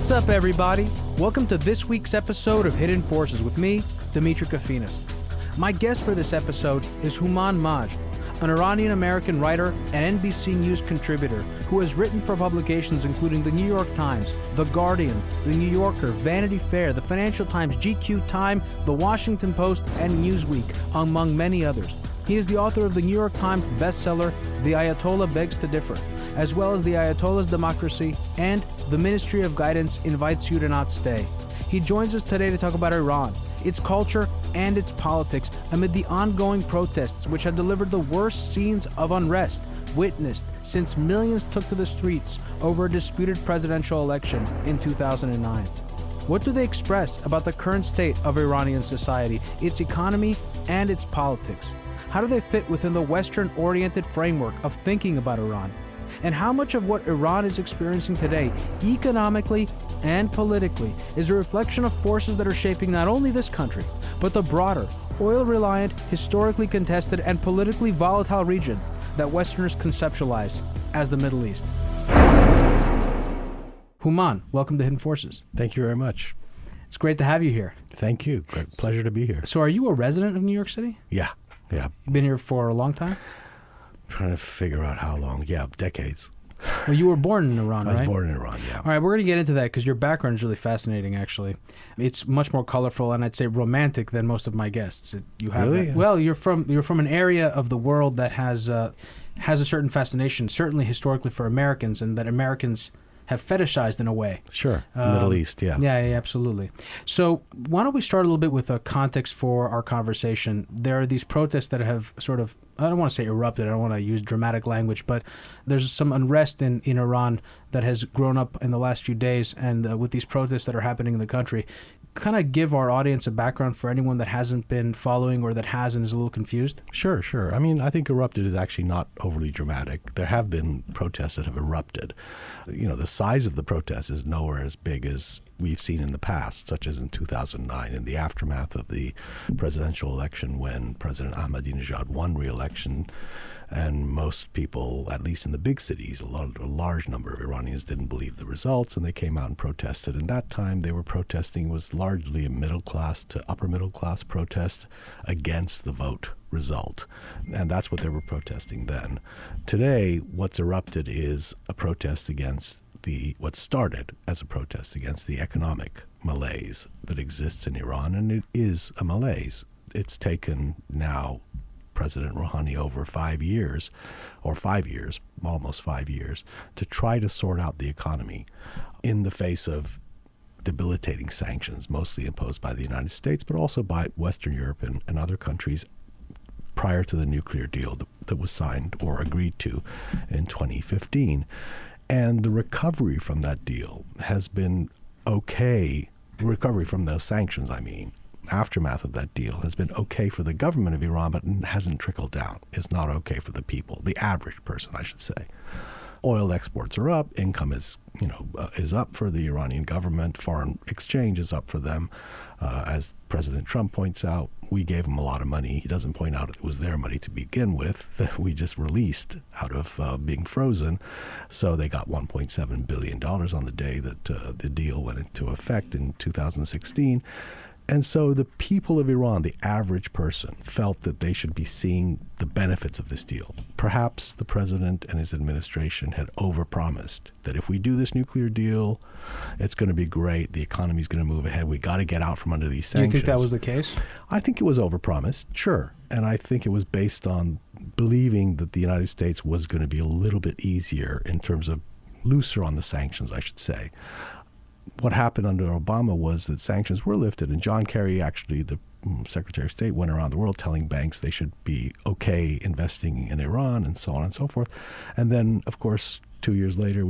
What's up, everybody? Welcome to this week's episode of Hidden Forces with me, Demetri Kofinas. My guest for this episode is Hooman Majd, an Iranian-American writer and NBC News contributor who has written for publications including The New York Times, The Guardian, The New Yorker, Vanity Fair, The Financial Times, GQ, Time, The Washington Post, and Newsweek, among many others. He is the author of the New York Times bestseller, The Ayatollah Begs to Differ, as well as The Ayatollahs' Democracy and The Ministry of Guidance Invites You to Not Stay. He joins us today to talk about Iran, its culture, and its politics amid the ongoing protests which have delivered the worst scenes of unrest witnessed since millions took to the streets over a disputed presidential election in 2009. What do they express about the current state of Iranian society, its economy, and its politics? How do they fit within the Western-oriented framework of thinking about Iran? And how much of what Iran is experiencing today, economically and politically, is a reflection of forces that are shaping not only this country, but the broader, oil-reliant, historically contested, and politically volatile region that Westerners conceptualize as the Middle East? Hooman, welcome to Hidden Forces. Thank you very much. It's great to have you here. Thank you. Great pleasure to be here. So are you a resident of New York City? Yeah. You've been here for a long time? Trying to figure out how long. Yeah, decades. Well, you were born in Iran, right? I was born in Iran, yeah. All right, we're going to get into that because your background is really fascinating, actually. It's much more colorful and I'd say romantic than most of my guests. You have really? Well, you're from an area of the world that has a certain fascination, certainly historically for Americans, and that Americans have fetishized in a way. Sure. Middle East, yeah. Yeah, absolutely. So why don't we start a little bit with a context for our conversation. There are these protests that have sort of, I don't want to say erupted, I don't want to use dramatic language, but there's some unrest in Iran that has grown up in the last few days, and with these protests that are happening in the country, kind of give our audience a background for anyone that hasn't been following or that has and is a little confused? Sure. I mean, I think erupted is actually not overly dramatic. There have been protests that have erupted. You know, the size of the protest is nowhere as big as we've seen in the past, such as in 2009, in the aftermath of the presidential election when President Ahmadinejad won re-election. And most people, at least in the big cities, a large number of Iranians didn't believe the results, and they came out and protested. And that time they were protesting was largely a middle class to upper middle class protest against the vote result. And that's what they were protesting then. Today, what's erupted is a protest against what started as a protest against the economic malaise that exists in Iran, and it is a malaise. It's taken now President Rouhani over 5 years, almost 5 years, to try to sort out the economy in the face of debilitating sanctions, mostly imposed by the United States, but also by Western Europe and other countries prior to the nuclear deal that was signed or agreed to in 2015. And the recovery from that deal has been okay. The recovery from those sanctions, aftermath of that deal has been okay for the government of Iran, but hasn't trickled down. It's not okay for the people, the average person, I should say. Oil exports are up, income is up for the Iranian government, foreign exchange is up for them. As President Trump points out, we gave him a lot of money. He doesn't point out it was their money to begin with that we just released out of being frozen. So they got $1.7 billion on the day that the deal went into effect in 2016. And so the people of Iran, the average person, felt that they should be seeing the benefits of this deal. Perhaps the president and his administration had overpromised that if we do this nuclear deal, it's going to be great. The economy's going to move ahead. We got to get out from under these sanctions. You think that was the case? I think it was overpromised, sure. And I think it was based on believing that the United States was going to be a little bit easier in terms of looser on the sanctions, I should say. What happened under Obama was that sanctions were lifted, and John Kerry, actually the Secretary of State, went around the world telling banks they should be okay investing in Iran and so on and so forth. And then, of course, 2 years later,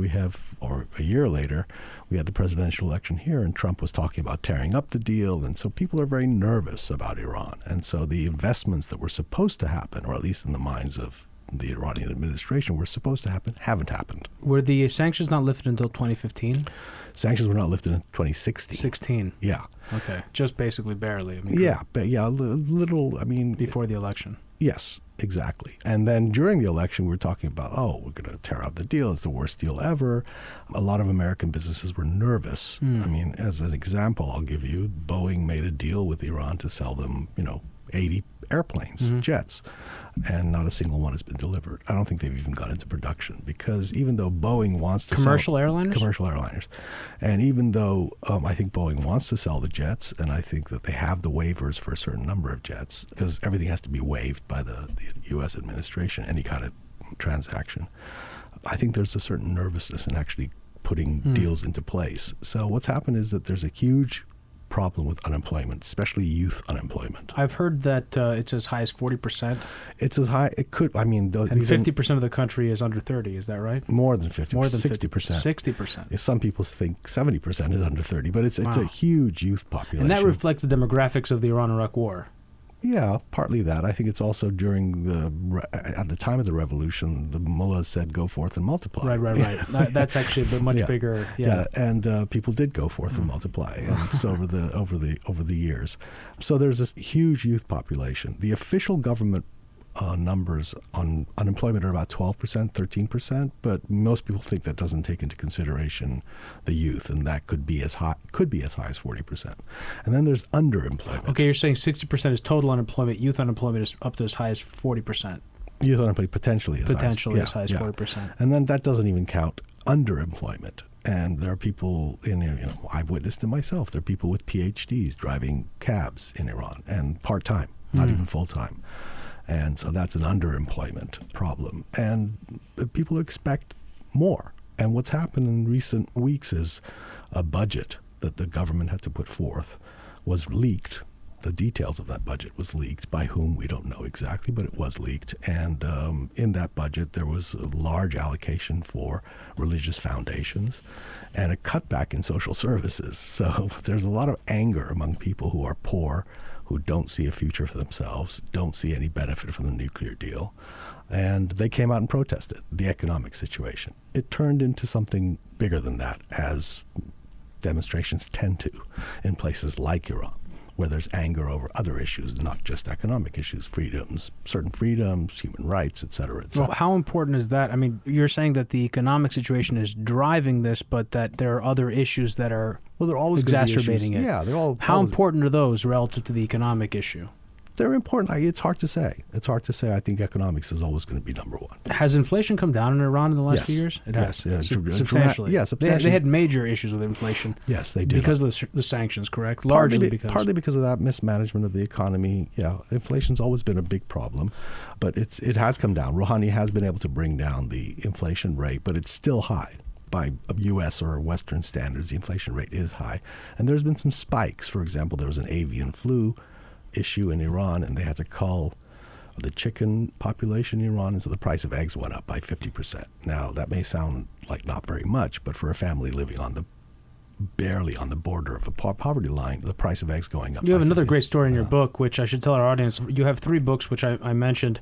or a year later, we had the presidential election here, and Trump was talking about tearing up the deal. And so people are very nervous about Iran. And so the investments that were supposed to happen, or at least in the minds of the Iranian administration were supposed to happen, haven't happened. Were the sanctions not lifted until 2015? Sanctions were not lifted in 2016. 16. Yeah. Okay. Just basically barely. A little. Before the election. Yes, exactly. And then during the election, we were talking about, we're going to tear up the deal. It's the worst deal ever. A lot of American businesses were nervous. I mean, as an example, I'll give you, Boeing made a deal with Iran to sell them, 80 airplanes, jets, and not a single one has been delivered. I don't think they've even gone into production because even though Boeing wants to Commercial airliners, and even though I think Boeing wants to sell the jets, and I think that they have the waivers for a certain number of jets because everything has to be waived by the U.S. administration, any kind of transaction. I think there's a certain nervousness in actually putting deals into place. So what's happened is that there's a huge problem with unemployment, especially youth unemployment. I've heard that it's as high as 40%. It's as high, it could, and 50% of the country is under 30, is that right? More than 50%. More than 60%. 60%. Some people think 70% is under 30, but it's a huge youth population. And that reflects the demographics of the Iran-Iraq War. Yeah, partly that. I think it's also at the time of the revolution, the mullahs said, go forth and multiply. Right. That's actually a much bigger. Yeah, and people did go forth and multiply and so over the years. So there's this huge youth population. The official government numbers on unemployment are about 12%, 13%, but most people think that doesn't take into consideration the youth, and that could be as high as 40%. And then there's underemployment. Okay, you're saying 60% is total unemployment. Youth unemployment is up to as high as 40%. Youth unemployment potentially as high as 40%. And then that doesn't even count underemployment. And there are people I've witnessed it myself. There are people with PhDs driving cabs in Iran and part-time, not even full-time. And so that's an underemployment problem. And people expect more. And what's happened in recent weeks is a budget that the government had to put forth was leaked. The details of that budget was leaked. By whom, we don't know exactly, but it was leaked. And in that budget, there was a large allocation for religious foundations and a cutback in social services. So there's a lot of anger among people who are poor, who don't see a future for themselves, don't see any benefit from the nuclear deal. And they came out and protested the economic situation. It turned into something bigger than that, as demonstrations tend to in places like Iran, where there's anger over other issues, not just economic issues, certain freedoms, human rights, et cetera, et cetera. Well, how important is that? I mean, you're saying that the economic situation is driving this, but that there are other issues that are they're always exacerbating it. Yeah, How important are those relative to the economic issue? They're important. It's hard to say. I think economics is always going to be number one. Has inflation come down in Iran in the last few years? It has. Yes, substantially. Substantially. They had major issues with inflation. Yes, they did. Because of the sanctions, correct? Partly because of that mismanagement of the economy. Yeah, inflation's always been a big problem, but it has come down. Rouhani has been able to bring down the inflation rate, but it's still high. By U.S. or Western standards, the inflation rate is high. And there's been some spikes. For example, there was an avian flu issue in Iran, and they had to cull the chicken population in Iran, and so the price of eggs went up by 50%. Now, that may sound like not very much, but for a family living barely on the border of a poverty line, the price of eggs going up. You have another great story in your book, which I should tell our audience. You have 3 books, which I mentioned.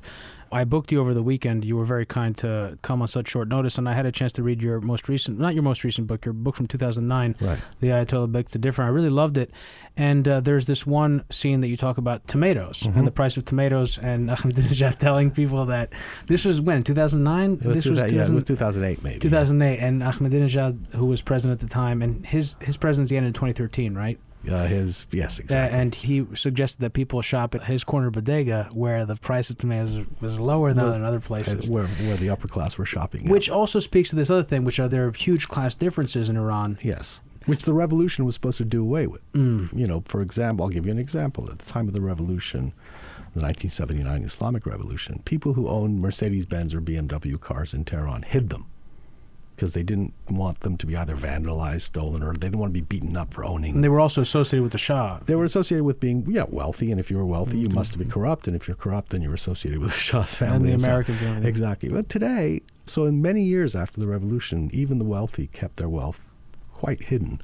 I booked you over the weekend. You were very kind to come on such short notice, and I had a chance to read your book from 2009, right. The Ayatollah Begs to Differ. I really loved it. And there's this one scene that you talk about tomatoes and the price of tomatoes, and Ahmadinejad telling people that this was when, 2009? It was 2008 maybe. 2008, and Ahmadinejad, who was president at the time, and his presidency ended in 2013, right? Yes, exactly. And he suggested that people shop at his corner bodega, where the price of tomatoes was lower than in other places. Where the upper class were shopping. Which also speaks to this other thing, which are there are huge class differences in Iran. Yes, which the revolution was supposed to do away with. For example, I'll give you an example. At the time of the revolution, the 1979 Islamic Revolution, people who owned Mercedes-Benz or BMW cars in Tehran hid them, because they didn't want them to be either vandalized, stolen, or they didn't want to be beaten up for owning. And they were also associated with the Shah. They were associated with being, wealthy, and if you were wealthy, you must be corrupt, and if you're corrupt, then you're associated with the Shah's family. And the Americans. Exactly. But today, so in many years after the revolution, even the wealthy kept their wealth quite hidden,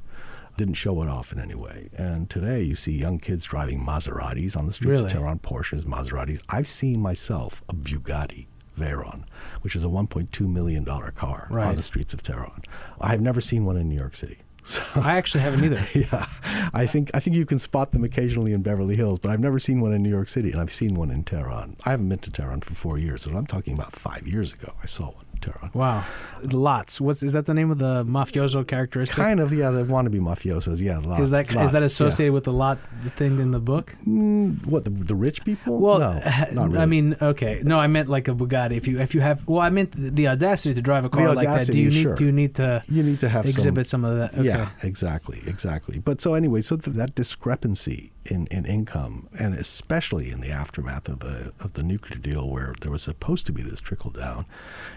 didn't show it off in any way. And today, you see young kids driving Maseratis on the streets of Tehran, Porsches, Maseratis. I've seen myself a Bugatti Veyron, which is a $1.2 million car on the streets of Tehran. I have never seen one in New York City. So, I actually haven't either. yeah, I think you can spot them occasionally in Beverly Hills, but I've never seen one in New York City, and I've seen one in Tehran. I haven't been to Tehran for 4 years, so I'm talking about 5 years ago. I saw one in Tehran. Wow, lots. Is that the name of the mafioso characteristic? Kind of, yeah. They want to be mafiosos, yeah. Lots, is that associated with the thing in the book? What, the rich people? Well, no, not really. I mean, okay. No, I meant like a Bugatti. If you have, well, I meant the audacity to drive a car like that. Do you need to have exhibit some of that? Okay. Yeah, exactly. But so anyway, so that discrepancy in income, and especially in the aftermath of the nuclear deal, where there was supposed to be this trickle down,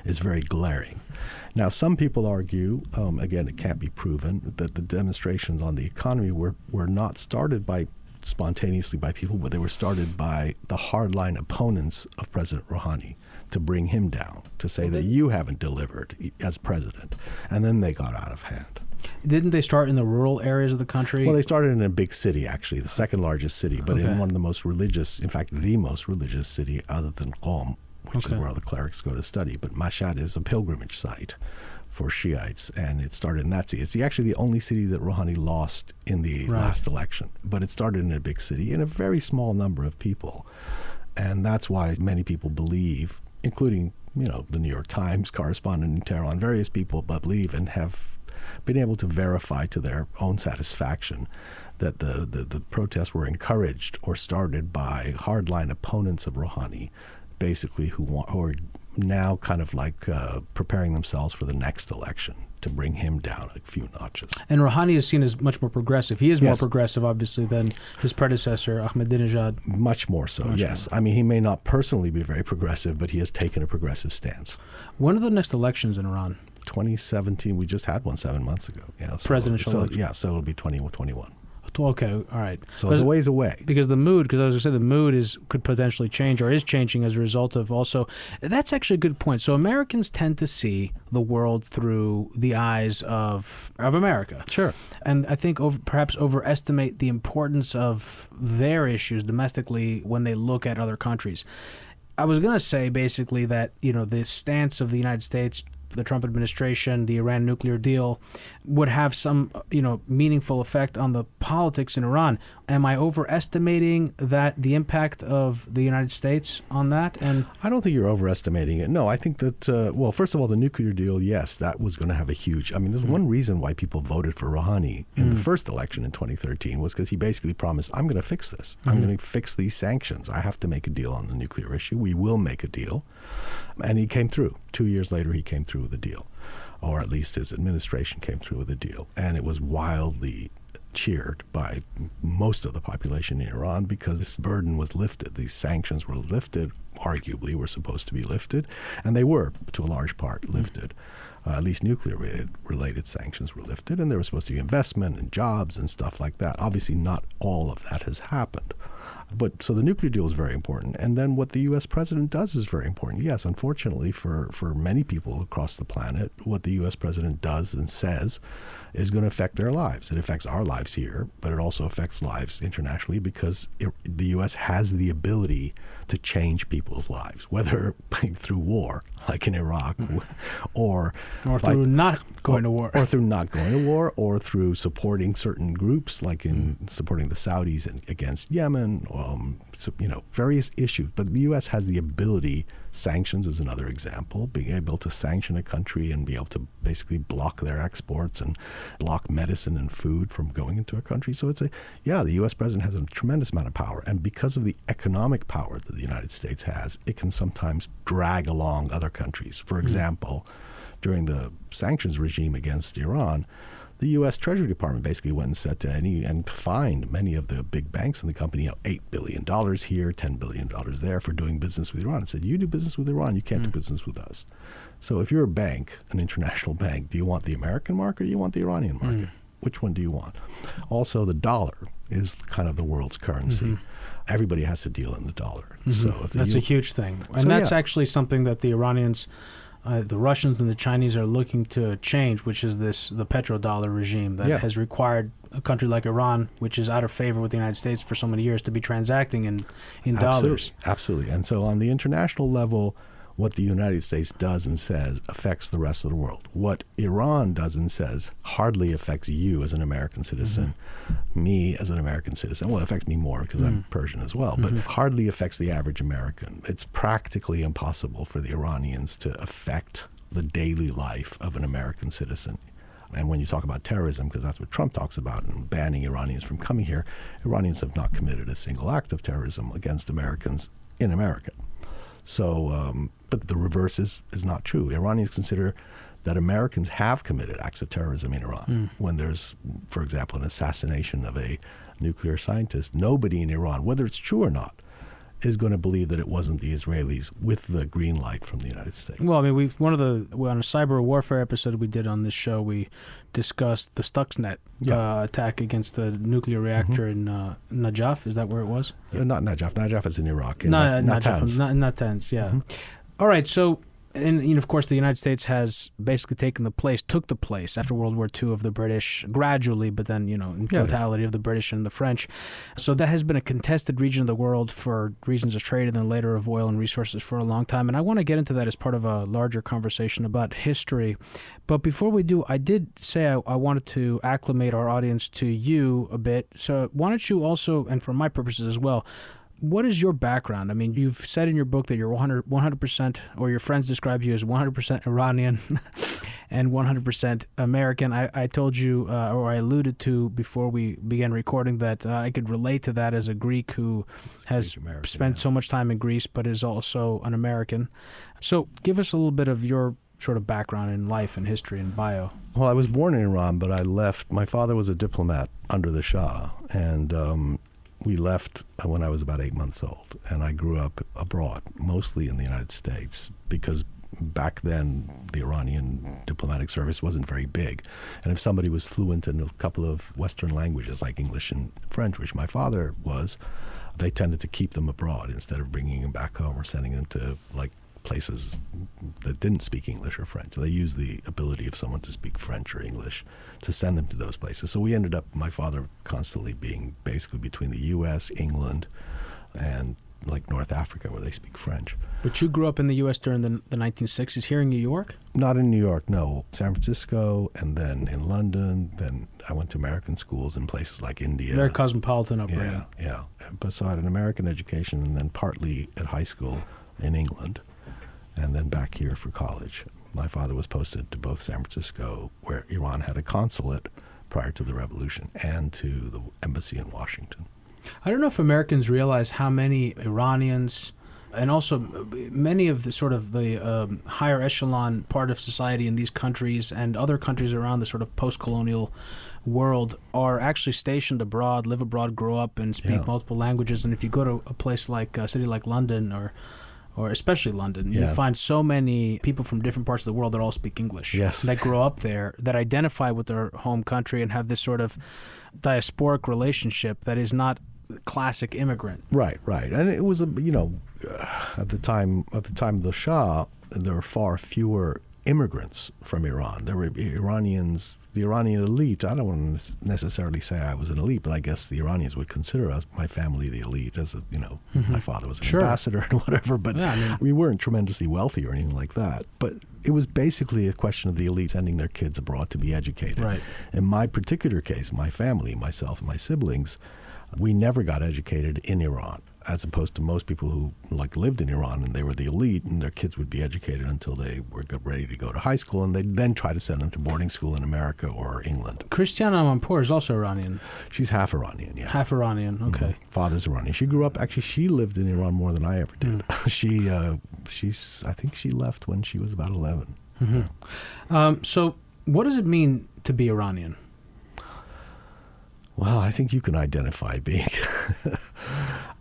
is very glaring. Now, some people argue, again, it can't be proven, that the demonstrations on the economy were not started spontaneously by people, but they were started by the hardline opponents of President Rouhani to bring him down, to say that you haven't delivered as president. And then they got out of hand. Didn't they start in the rural areas of the country? Well, they started in a big city, actually, the second largest city, but in one of the most religious, in fact, the most religious city other than Qom, which is where all the clerics go to study. But Mashhad is a pilgrimage site for Shiites, and it started in that city. It's actually the only city that Rouhani lost in the last election, but it started in a big city in a very small number of people. And that's why many people believe, including, the New York Times correspondent in Tehran, various people believe and have been able to verify to their own satisfaction that the protests were encouraged or started by hardline opponents of Rouhani, basically who are now kind of like preparing themselves for the next election to bring him down a few notches. And Rouhani is seen as much more progressive. He is more progressive, obviously, than his predecessor, Ahmadinejad. Much more so, yes. I mean, he may not personally be very progressive, but he has taken a progressive stance. When are the next elections in Iran? 2017. We just had one 7 months ago. Yeah, presidential election. Yeah, so it'll be 2021. Okay, all right. So it's a ways away. Because I was going to say the mood could potentially change or is changing as a result of also, that's actually a good point. So Americans tend to see the world through the eyes of America. Sure. And I think perhaps overestimate the importance of their issues domestically when they look at other countries. I was going to say basically that, the stance of the United States, the Trump administration, the Iran nuclear deal would have some, meaningful effect on the politics in Iran. Am I overestimating the impact of the United States on that? And I don't think you're overestimating it. No, I think that, well, first of all, the nuclear deal, yes, that was going to have a huge, there's one reason why people voted for Rouhani in the first election in 2013 was because he basically promised, I'm going to fix this. I'm going to fix these sanctions. I have to make a deal on the nuclear issue. We will make a deal. And he came through. 2 years later, he came through with a deal, or at least his administration came through with a deal. And it was wildly cheered by most of the population in Iran because this burden was lifted. These sanctions were lifted, arguably were supposed to be lifted, and they were, to a large part, lifted. At least nuclear-related sanctions were lifted, and there was supposed to be investment and jobs and stuff like that. Obviously, not all of that has happened. But so the nuclear deal is very important. And then what the U.S. president does is very important. Yes, unfortunately, for many people across the planet, what the U.S. president does and says is going to affect their lives. It affects our lives here, but it also affects lives internationally because the U.S. has the ability to change people's lives, whether through war, like in Iraq, or through not going to war. Or through not going to war, or through supporting certain groups, like in supporting the Saudis against Yemen, various issues. But the U.S. has the ability, sanctions is another example, being able to sanction a country and be able to basically block their exports and block medicine and food from going into a country. So the U.S. president has a tremendous amount of power. And because of the economic power that the United States has, it can sometimes drag along other countries. For example, during the sanctions regime against Iran, the U.S. Treasury Department basically went and said and fined many of the big banks in the company, $8 billion here, $10 billion there for doing business with Iran. And said, you do business with Iran, you can't do business with us. So if you're a bank, an international bank, do you want the American market or do you want the Iranian market? Which one do you want? Also, the dollar is kind of the world's currency. Everybody has to deal in the dollar. So that's a huge thing. And that's actually something that the Iranians, the Russians and the Chinese are looking to change, which is the petrodollar regime that has required a country like Iran, which is out of favor with the United States for so many years, to be transacting in dollars. Absolutely. And so on the international level, what the United States does and says affects the rest of the world. What Iran does and says hardly affects you as an American citizen, me as an American citizen. Well, it affects me more because I'm Persian as well, but hardly affects the average American. It's practically impossible for the Iranians to affect the daily life of an American citizen. And when you talk about terrorism, because that's what Trump talks about, and banning Iranians from coming here, Iranians have not committed a single act of terrorism against Americans in America. So, but the reverse is not true. Iranians consider that Americans have committed acts of terrorism in Iran. When there's, for example, an assassination of a nuclear scientist, nobody in Iran, whether it's true or not, is going to believe that it wasn't the Israelis with the green light from the United States. Well, I mean, on a cyber warfare episode we did on this show, we discussed the Stuxnet attack against the nuclear reactor in Najaf. Is that where it was? Not Najaf. Najaf is in Iraq. In Natanz. Natanz, yeah. All right, so... And of course, the United States has basically took the place after World War II of the British, gradually, but then, in totality of the British and the French. So that has been a contested region of the world for reasons of trade and then later of oil and resources for a long time. And I want to get into that as part of a larger conversation about history. But before we do, I did say I wanted to acclimate our audience to you a bit. So why don't you also, and for my purposes as well, what is your background? I mean, you've said in your book that you're 100%, or your friends describe you as 100% Iranian and 100% American. I told you, or I alluded to before we began recording, that I could relate to that as a Greek who has spent so much time in Greece, but is also an American. So give us a little bit of your sort of background in life and history and bio. Well, I was born in Iran, but I left. My father was a diplomat under the Shah, and we left when I was about 8 months old, and I grew up abroad, mostly in the United States, because back then the Iranian diplomatic service wasn't very big. And if somebody was fluent in a couple of Western languages like English and French, which my father was, they tended to keep them abroad instead of bringing them back home or sending them to places that didn't speak English or French. So they used the ability of someone to speak French or English to send them to those places. So we ended up, my father constantly being basically between the U.S., England, and North Africa, where they speak French. But you grew up in the U.S. during the 1960s, here in New York? Not in New York, no. San Francisco, and then in London. Then I went to American schools in places like India. Very cosmopolitan upbringing. Yeah. But so I had an American education, and then partly at high school in England, and then back here for college. My father was posted to both San Francisco, where Iran had a consulate prior to the revolution, and to the embassy in Washington. I don't know if Americans realize how many Iranians, and also many of the sort of the higher echelon part of society in these countries and other countries around the sort of post-colonial world, are actually stationed abroad, live abroad, grow up, and speak multiple languages. And if you go to a place like a city like London, or especially London, you find so many people from different parts of the world that all speak English, that grow up there, that identify with their home country and have this sort of diasporic relationship that is not classic immigrant. Right. And it was, at the time of the Shah, there were far fewer immigrants from Iran. There were Iranians, the Iranian elite. I don't want to necessarily say I was an elite, but I guess the Iranians would consider us, my family, the elite. As my father was an ambassador and whatever, but we weren't tremendously wealthy or anything like that. But it was basically a question of the elite sending their kids abroad to be educated. Right. In my particular case, my family, myself and my siblings, we never got educated in Iran, as opposed to most people who lived in Iran and they were the elite, and their kids would be educated until they were ready to go to high school, and they'd then try to send them to boarding school in America or England. Christiana Amanpour is also Iranian. She's half Iranian, yeah. Half Iranian, okay. Mm-hmm. Father's Iranian. She grew up, actually, she lived in Iran more than I ever did. I think she left when she was about 11. Mm-hmm. So what does it mean to be Iranian? Well, I think you can identify being...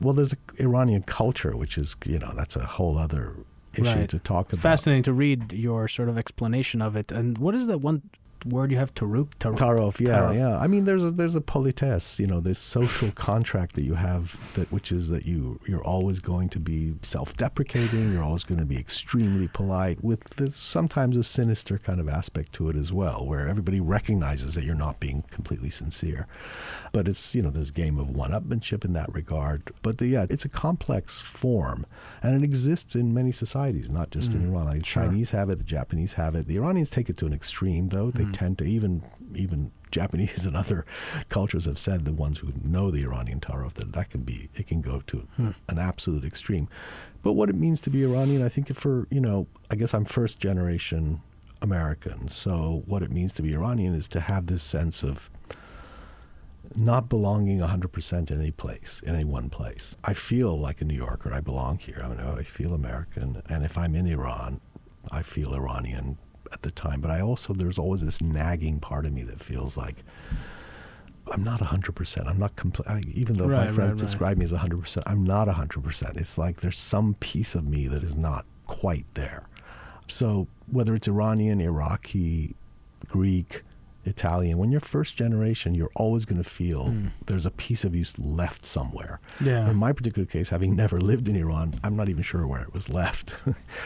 Well, there's an Iranian culture, which is, that's a whole other issue to talk about. It's fascinating to read your sort of explanation of it. And what is that one word you have? Tarof, yeah. I mean, there's a politesse, this social contract that you have, which is that you're always going to be self-deprecating, you're always going to be extremely polite, with sometimes a sinister kind of aspect to it as well, where everybody recognizes that you're not being completely sincere. But it's, this game of one-upmanship in that regard. But it's a complex form, and it exists in many societies, not just in Iran. Like, Sure. Chinese have it, the Japanese have it. The Iranians take it to an extreme, though. They tend to, even Japanese and other cultures have said, the ones who know the Iranian Tarof, it can go to an absolute extreme. But what it means to be Iranian, I think I guess I'm first generation American. So what it means to be Iranian is to have this sense of not belonging 100% in any place, in any one place. I feel like a New Yorker. I belong here. I feel American. And if I'm in Iran, I feel Iranian at the time. But there's always this nagging part of me that feels like I'm not 100%. I'm not even though my friends describe me as 100%, I'm not 100%. It's like there's some piece of me that is not quite there. So whether it's Iranian, Iraqi, Greek, Italian, when you're first generation, you're always going to feel there's a piece of you left somewhere. Yeah. In my particular case, having never lived in Iran, I'm not even sure where it was left.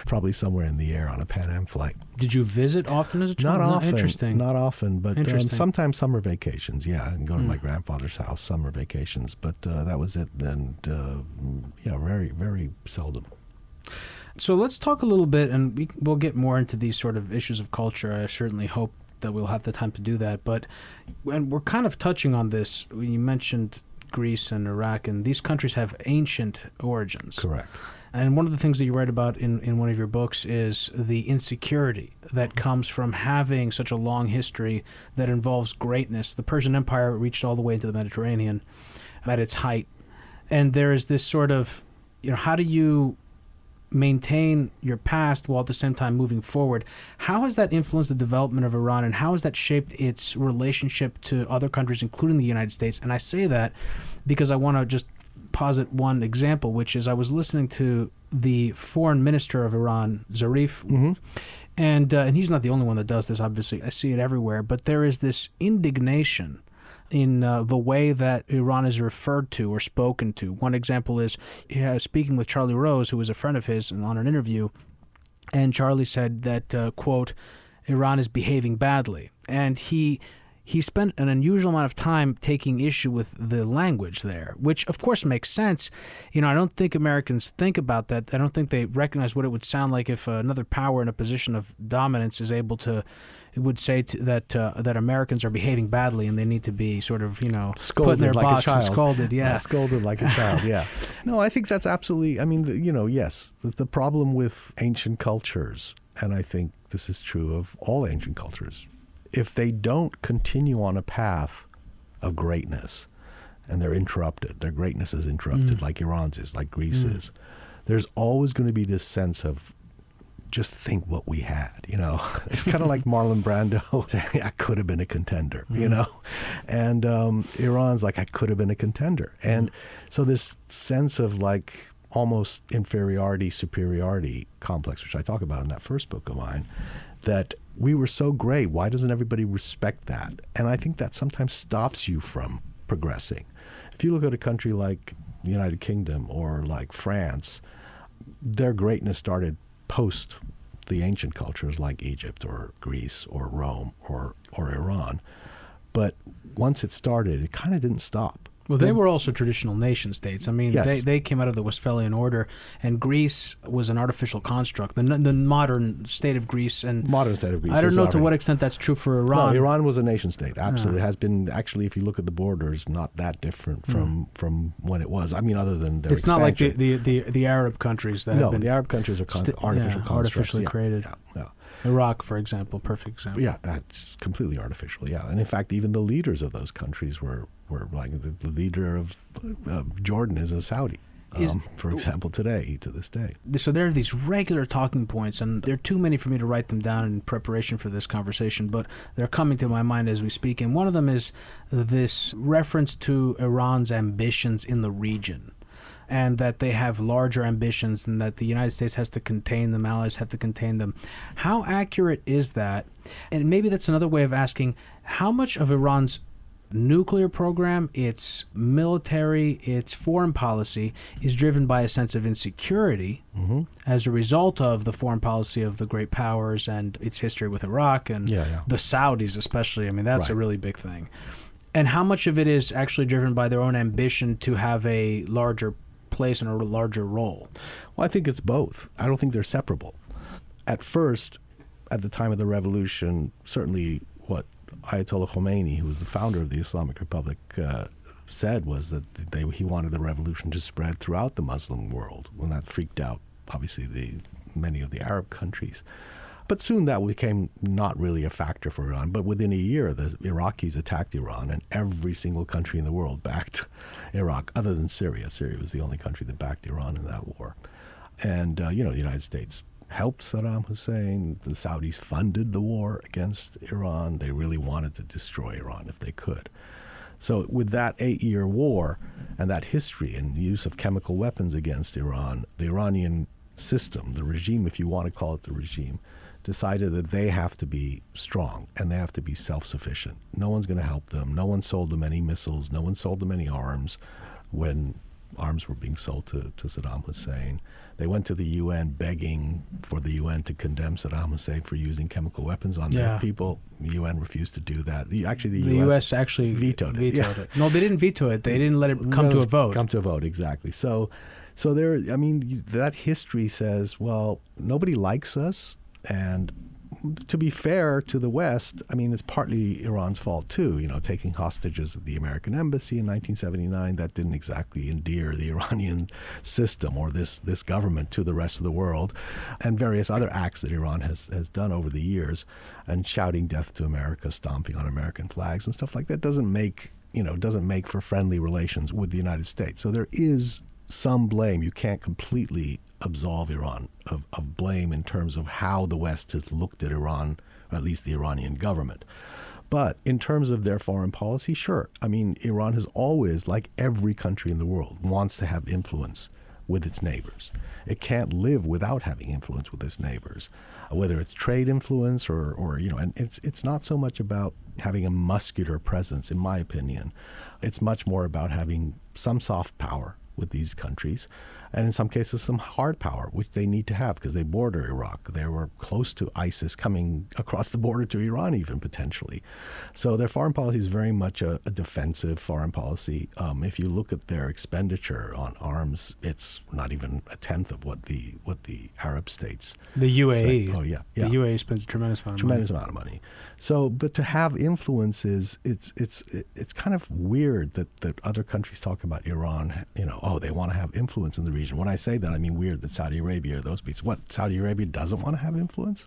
Probably somewhere in the air on a Pan Am flight. Did you visit often as a child? Not often. Interesting. Not often, but sometimes summer vacations. Yeah, I can go to my grandfather's house, summer vacations. But that was it. And very, very seldom. So let's talk a little bit, and we'll get more into these sort of issues of culture. I certainly hope that we'll have the time to do that. But when we're kind of touching on this, you mentioned Greece and Iraq, and these countries have ancient origins. Correct. And one of the things that you write about in one of your books is the insecurity that comes from having such a long history that involves greatness. The Persian Empire reached all the way into the Mediterranean at its height. And there is this sort of, how do you maintain your past while at the same time moving forward? How has that influenced the development of Iran, and how has that shaped its relationship to other countries, including the United States? And I say that because I want to just posit one example, which is I was listening to the foreign minister of Iran, Zarif, and he's not the only one that does this, obviously. I see it everywhere. But there is this indignation in the way that Iran is referred to or spoken to. One example is speaking with Charlie Rose, who was a friend of his, on an interview, and Charlie said that, quote, Iran is behaving badly. And he spent an unusual amount of time taking issue with the language there, which of course makes sense. I don't think Americans think about that. I don't think they recognize what it would sound like if another power in a position of dominance is able to, it would say that Americans are behaving badly and they need to be sort of, scolded put in their like box a child. and scolded. Yeah. Scolded like a child. Yeah. No, I think that's absolutely, yes, the problem with ancient cultures, and I think this is true of all ancient cultures, if they don't continue on a path of greatness and they're interrupted, their greatness is interrupted, like Iran's is, like Greece is, there's always going to be this sense of just think what we had, It's kind of like Marlon Brando saying, I could have been a contender, And Iran's like, I could have been a contender. And so this sense of like almost inferiority, superiority complex, which I talk about in that first book of mine, that we were so great, why doesn't everybody respect that? And I think that sometimes stops you from progressing. If you look at a country like the United Kingdom or like France, their greatness started post the ancient cultures like Egypt or Greece or Rome or Iran. But once it started, it kind of didn't stop. Well, they were also traditional nation states. I mean, yes. they came out of the Westphalian order, and Greece was an artificial construct. The modern state of Greece, I don't know to what extent that's true for Iran. No, Iran was a nation state. Absolutely, has been. Actually, if you look at the borders, not that different from when it was. I mean, other than their expansion. Not like the Arab countries that have been the Arab countries are artificial constructs. Artificially created. Yeah. Iraq, for example, perfect example. Yeah, it's completely artificial. Yeah, and in fact, even the leaders of those countries were like the leader of Jordan is a Saudi, for example, to this day. So there are these regular talking points, and there are too many for me to write them down in preparation for this conversation, but they're coming to my mind as we speak. And one of them is this reference to Iran's ambitions in the region. and that they have larger ambitions and that the United States has to contain them, allies have to contain them. How accurate is that? And maybe that's another way of asking, how much of Iran's nuclear program, its military, its foreign policy is driven by a sense of insecurity as a result of the foreign policy of the great powers and its history with Iraq and the Saudis especially. I mean, that's a really big thing. And how much of it is actually driven by their own ambition to have a larger place and a larger role? Well, I think it's both. I don't think they're separable. At first, at the time of the revolution, certainly what Ayatollah Khomeini, who was the founder of the Islamic Republic, said was that he wanted the revolution to spread throughout the Muslim world. When that freaked out, obviously, many of the Arab countries. But soon that became not really a factor for Iran. But within a year, the Iraqis attacked Iran, and every single country in the world backed Iraq, other than Syria. Syria was the only country that backed Iran in that war. And, the United States helped Saddam Hussein. The Saudis funded the war against Iran. They really wanted to destroy Iran if they could. So with that 8-year war and that history and use of chemical weapons against Iran, the Iranian system, the regime, if you want to call it the regime, decided that they have to be strong and they have to be self-sufficient. No one's going to help them. No one sold them any missiles. No one sold them any arms when arms were being sold to Saddam Hussein. They went to the UN begging for the UN to condemn Saddam Hussein for using chemical weapons on their people. The UN refused to the US actually vetoed it. No, they didn't veto it. They didn't let it come to a vote. Come to a vote, exactly. So there, I mean, that history says, well, nobody likes us. And to be fair to the West, I mean, it's partly Iran's fault too. Taking hostages at the American embassy in 1979, that didn't exactly endear the Iranian system or this government to the rest of the world, and various other acts that Iran has done over the years, and shouting death to America, stomping on American flags and stuff like that doesn't make for friendly relations with the United States. So there is some blame. You can't completely absolve Iran of blame in terms of how the West has looked at Iran, or at least the Iranian government. But in terms of their foreign policy, sure. I mean, Iran has always, like every country in the world, wants to have influence with its neighbors. It can't live without having influence with its neighbors, whether it's trade influence or and it's not so much about having a muscular presence, in my opinion. It's much more about having some soft power with these countries, and in some cases some hard power, which they need to have because they border Iraq. They were close to ISIS coming across the border to Iran even potentially. So their foreign policy is very much a defensive foreign policy. If you look at their expenditure on arms, it's not even a tenth of what the Arab states. The UAE. Say. Oh yeah. The UAE spends a tremendous amount of money. So, but to have influence it's kind of weird that other countries talk about Iran. They want to have influence in the region. When I say that, I mean weird that Saudi Arabia or those people. What, Saudi Arabia doesn't want to have influence?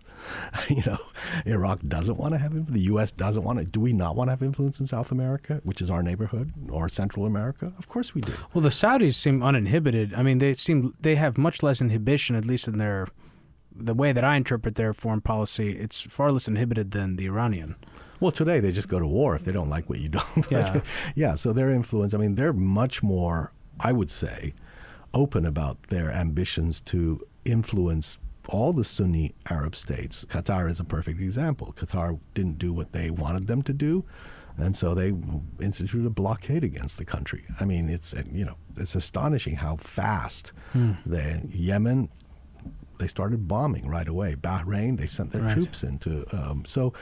Iraq doesn't want to have influence. The U.S. doesn't want to. Do we not want to have influence in South America, which is our neighborhood, or Central America? Of course we do. Well, the Saudis seem uninhibited. I mean, they have much less inhibition, at least in the way that I interpret their foreign policy. It's far less inhibited than the Iranian. Well, today they just go to war if they don't like what you do. Yeah. So their influence, I mean, they're much more, I would say, open about their ambitions to influence all the Sunni Arab states. Qatar is a perfect example. Qatar didn't do what they wanted them to do, and so they instituted a blockade against the country. I mean, it's astonishing how fast Yemen, they started bombing right away. Bahrain, they sent their troops into. So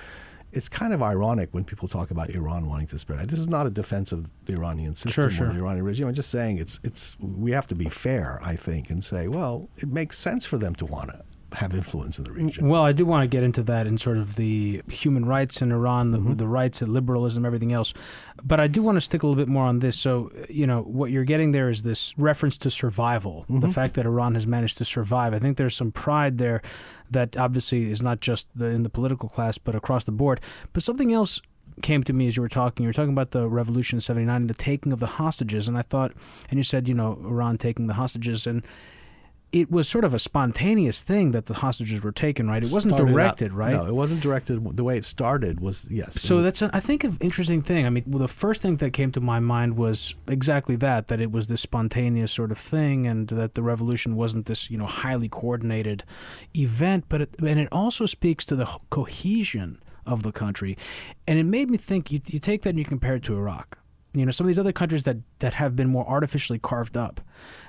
it's kind of ironic when people talk about Iran wanting to spread. This is not a defense of the Iranian system or the Iranian regime. I'm just saying we have to be fair, I think, and say, well, it makes sense for them to want to have influence in the region. Well, I do want to get into that in sort of the human rights in Iran, the rights of liberalism, everything else. But I do want to stick a little bit more on this. So, what you're getting there is this reference to survival, the fact that Iran has managed to survive. I think there's some pride there that obviously is not just in the political class, but across the board. But something else came to me as you were talking. You were talking about the revolution in 79 and the taking of the hostages. And I thought, and you said, Iran taking the hostages. And it was sort of a spontaneous thing that the hostages were taken, right? It wasn't Started directed, out, right? No, it wasn't directed. The way it started was, yes. So that's, I think, an interesting thing. I mean, well, the first thing that came to my mind was exactly that it was this spontaneous sort of thing, and that the revolution wasn't this, highly coordinated event, but it also speaks to the cohesion of the country. And it made me think, you take that and you compare it to Iraq. Some of these other countries that have been more artificially carved up.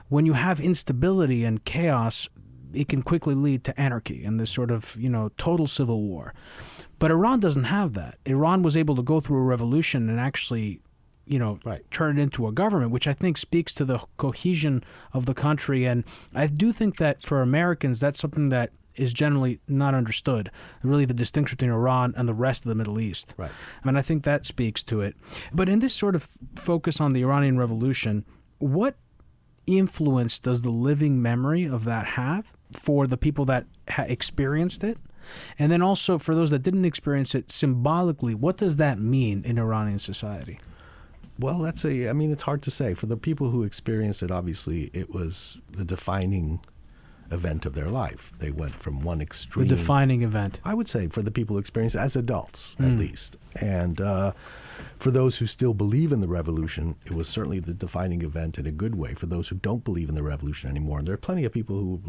When you have instability and chaos, it can quickly lead to anarchy and this sort of, total civil war. But Iran doesn't have that. Iran was able to go through a revolution and actually, turn it into a government, which I think speaks to the cohesion of the country. And I do think that for Americans, that's something that is generally not understood, really the distinction between Iran and the rest of the Middle East. Right. And I think that speaks to it. But in this sort of focus on the Iranian Revolution, what influence does the living memory of that have for the people that experienced it? And then also for those that didn't experience it, symbolically, what does that mean in Iranian society? Well, it's hard to say. For the people who experienced it, obviously, it was the defining event of their life. They went from one extreme. The defining event. I would say for the people who experienced it as adults, at least. And for those who still believe in the revolution, it was certainly the defining event in a good way. For those who don't believe in the revolution anymore, and there are plenty of people who,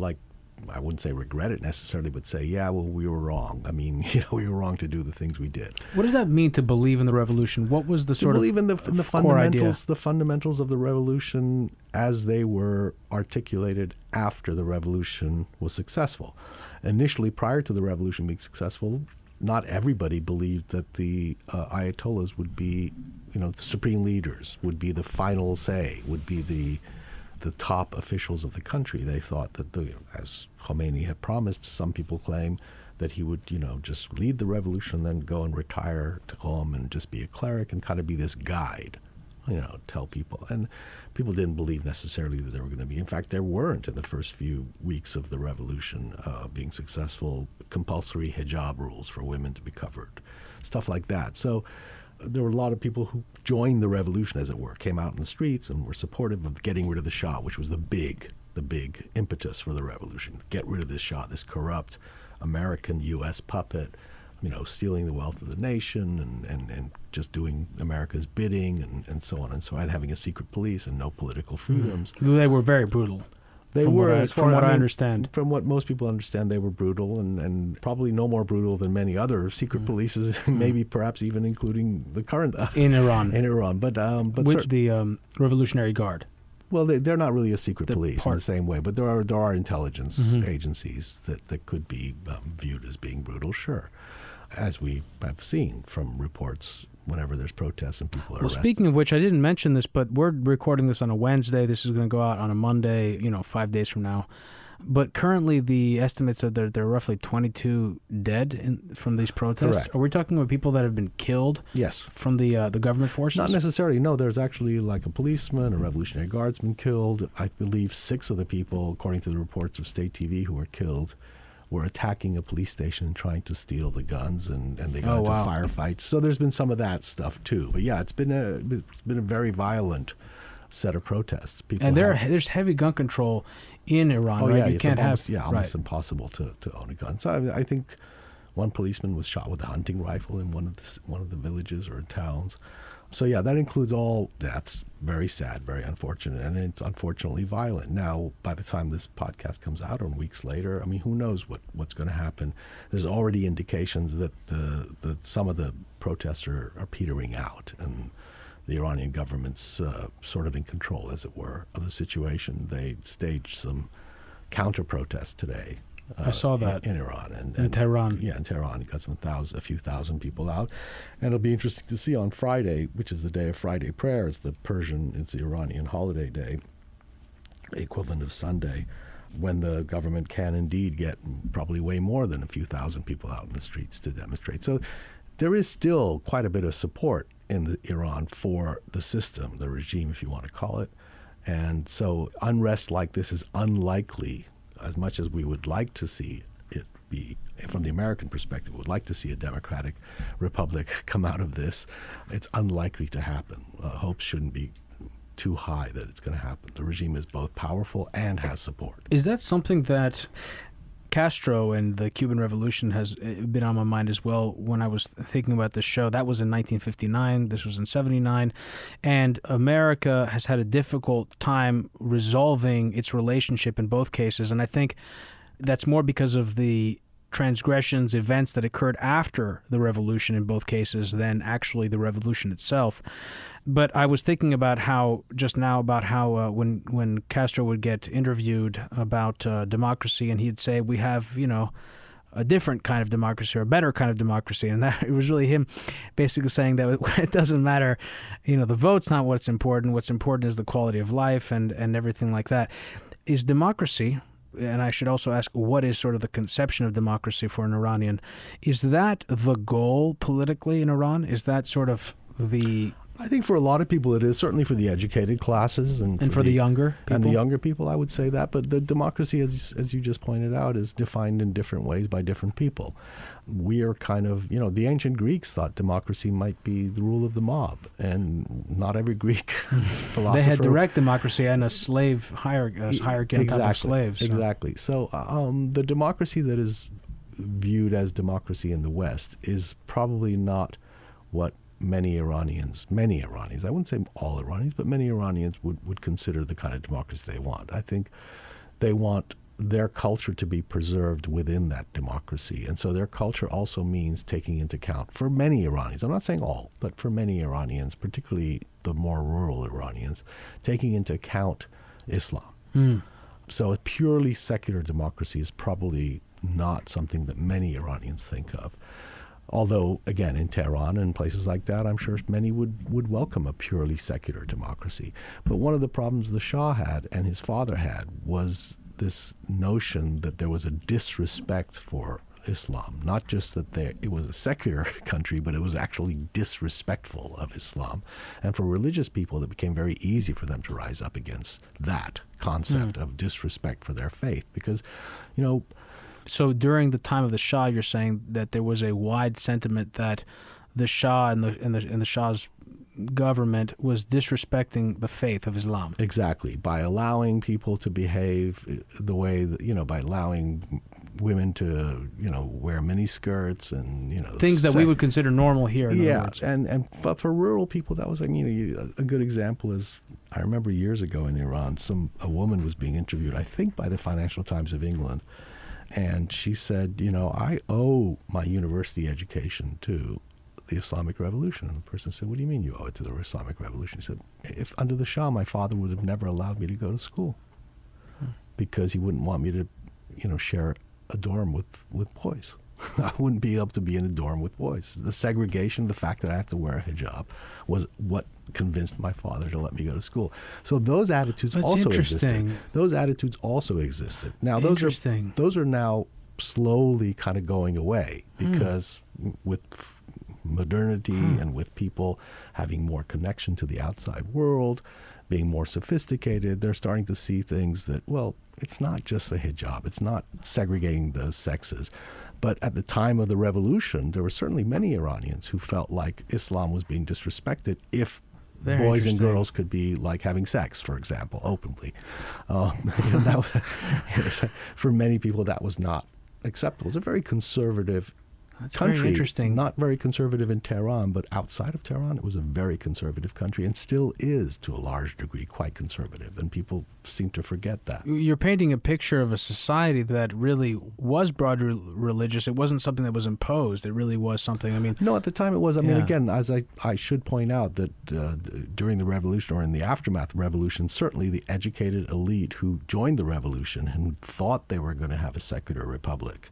I wouldn't say regret it necessarily, but say, yeah, well, we were wrong. I mean, we were wrong to do the things we did. What does that mean to believe in the revolution? What was the sort of believe in the core idea? fundamentals, the fundamentals of the revolution as they were articulated after the revolution was successful. Initially, prior to the revolution being successful, not everybody believed that the Ayatollahs would be, the supreme leaders, would be the final say, would be the top officials of the country. They thought that, as Khomeini had promised, some people claim that he would, just lead the revolution, then go and retire to Qom and just be a cleric and kind of be this guide, tell people. And people didn't believe necessarily that there were going to be. In fact, there weren't in the first few weeks of the revolution being successful compulsory hijab rules for women to be covered, stuff like that. So there were a lot of people who joined the revolution, as it were, came out in the streets and were supportive of getting rid of the Shah, which was the big impetus for the revolution. Get rid of this Shah, this corrupt American U.S. puppet, stealing the wealth of the nation and just doing America's bidding and so on and so on, having a secret police and no political freedoms. They were very brutal. They were, from what I understand. From what most people understand, they were brutal and probably no more brutal than many other secret polices, maybe perhaps even including the current in Iran. In Iran, but which the Revolutionary Guard. Well, they're not really a secret police in the same way, but there are intelligence agencies that could be viewed as being brutal, sure, as we have seen from reports whenever there's protests and people are arrested. Well, speaking of which, I didn't mention this, but we're recording this on a Wednesday. This is going to go out on a Monday, 5 days from now. But currently, the estimates are that there are roughly 22 dead from these protests. Correct. Are we talking about people that have been killed? Yes. From the government forces? Not necessarily. No, there's actually like a policeman, a Revolutionary Guardsman killed. I believe 6 of the people, according to the reports of state TV, who were killed were attacking a police station and trying to steal the guns, and they got into firefights. So there's been some of that stuff too. But yeah, it's been a very violent set of protests. People and there's heavy gun control in Iran, right? Yeah, you can't almost impossible to own a gun. So I think one policeman was shot with a hunting rifle in one of the villages or towns. So yeah, that includes all deaths. Very sad, very unfortunate, and it's unfortunately violent. Now, by the time this podcast comes out, or weeks later, I mean, who knows what's going to happen? There's already indications that some of the protests are petering out, and the Iranian government's sort of in control, as it were, of the situation. They staged some counter-protests today. I saw that in Iran and in Tehran. Yeah, in Tehran, you got a few thousand people out, and it'll be interesting to see on Friday, which is the day of Friday prayer. It's the Iranian holiday day, equivalent of Sunday, when the government can indeed get probably way more than a few thousand people out in the streets to demonstrate. So there is still quite a bit of support in Iran for the system, the regime, if you want to call it, and so unrest like this is unlikely. As much as we would like to see it be, from the American perspective, would like to see a democratic republic come out of this, it's unlikely to happen. Hopes shouldn't be too high that it's going to happen. The regime is both powerful and has support. Is that something that Castro and the Cuban Revolution has been on my mind as well when I was thinking about this show? That was in 1959. This was in 79. And America has had a difficult time resolving its relationship in both cases. And I think that's more because of the transgressions, events that occurred after the revolution in both cases than actually the revolution itself. But I was thinking about how when Castro would get interviewed about democracy, and he'd say, we have, a different kind of democracy or a better kind of democracy. And that it was really him basically saying that it doesn't matter, the vote's not what's important. What's important is the quality of life and everything like that. Is democracy, and I should also ask, what is sort of the conception of democracy for an Iranian? Is that the goal politically in Iran? Is that sort of the... I think for a lot of people it is, certainly for the educated classes. And for the younger people? And the younger people, I would say that. But the democracy, as you just pointed out, is defined in different ways by different people. We are kind of, the ancient Greeks thought democracy might be the rule of the mob. And not every Greek philosopher... They had direct democracy and a slave hierarchy on top of slaves. So. Exactly. So the democracy that is viewed as democracy in the West is probably not what many Iranians, I wouldn't say all Iranians, but many Iranians would consider the kind of democracy they want. I think they want their culture to be preserved within that democracy. And so their culture also means taking into account, for many Iranians, I'm not saying all, but for many Iranians, particularly the more rural Iranians, taking into account Islam. So a purely secular democracy is probably not something that many Iranians think of. Although, again, in Tehran and places like that, I'm sure many would welcome a purely secular democracy. But one of the problems the Shah had and his father had was this notion that there was a disrespect for Islam. Not just that it was a secular country, but it was actually disrespectful of Islam. And for religious people, it became very easy for them to rise up against that concept of disrespect for their faith. Because, So during the time of the Shah, you're saying that there was a wide sentiment that the Shah and the Shah's government was disrespecting the faith of Islam. Exactly. By allowing people to behave the way that, by allowing women to, wear miniskirts and, things that we would consider normal here. In other words. And for rural people, that was like, a good example is, I remember years ago in Iran, a woman was being interviewed, I think by the Financial Times of England. And she said, I owe my university education to the Islamic Revolution. And the person said, what do you mean you owe it to the Islamic Revolution? He said, if under the Shah, my father would have never allowed me to go to school because he wouldn't want me to, share a dorm with boys. I wouldn't be able to be in a dorm with boys. The segregation, the fact that I have to wear a hijab was what convinced my father to let me go to school. So those attitudes also existed. Those attitudes also existed. Now those are now slowly kind of going away because with modernity and with people having more connection to the outside world, being more sophisticated, they're starting to see things that, it's not just the hijab. It's not segregating the sexes. But at the time of the revolution, there were certainly many Iranians who felt like Islam was being disrespected if boys and girls could be like having sex, for example, openly. For many people, that was not acceptable. It's a very conservative country. Very interesting. Not very conservative in Tehran, but outside of Tehran, it was a very conservative country and still is, to a large degree, quite conservative. And people seem to forget that. You're painting a picture of a society that really was broadly religious. It wasn't something that was imposed. It really was something, No, at the time it was. Again, as I should point out that during the revolution or in the aftermath of the revolution, certainly the educated elite who joined the revolution and who thought they were going to have a secular republic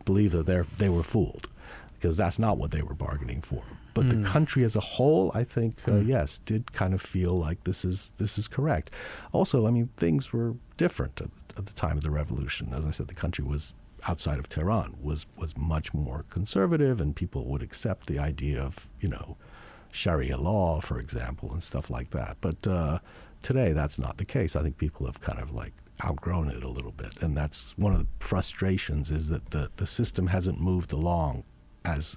believe that they were fooled, because that's not what they were bargaining for. But the country as a whole, I think, yes, did kind of feel like this is correct. Also, things were different at the time of the revolution. As I said, the country was outside of Tehran was much more conservative, and people would accept the idea of Sharia law, for example, and stuff like that. But today, that's not the case. I think people have kind of outgrown it a little bit, and that's one of the frustrations, is that the system hasn't moved along as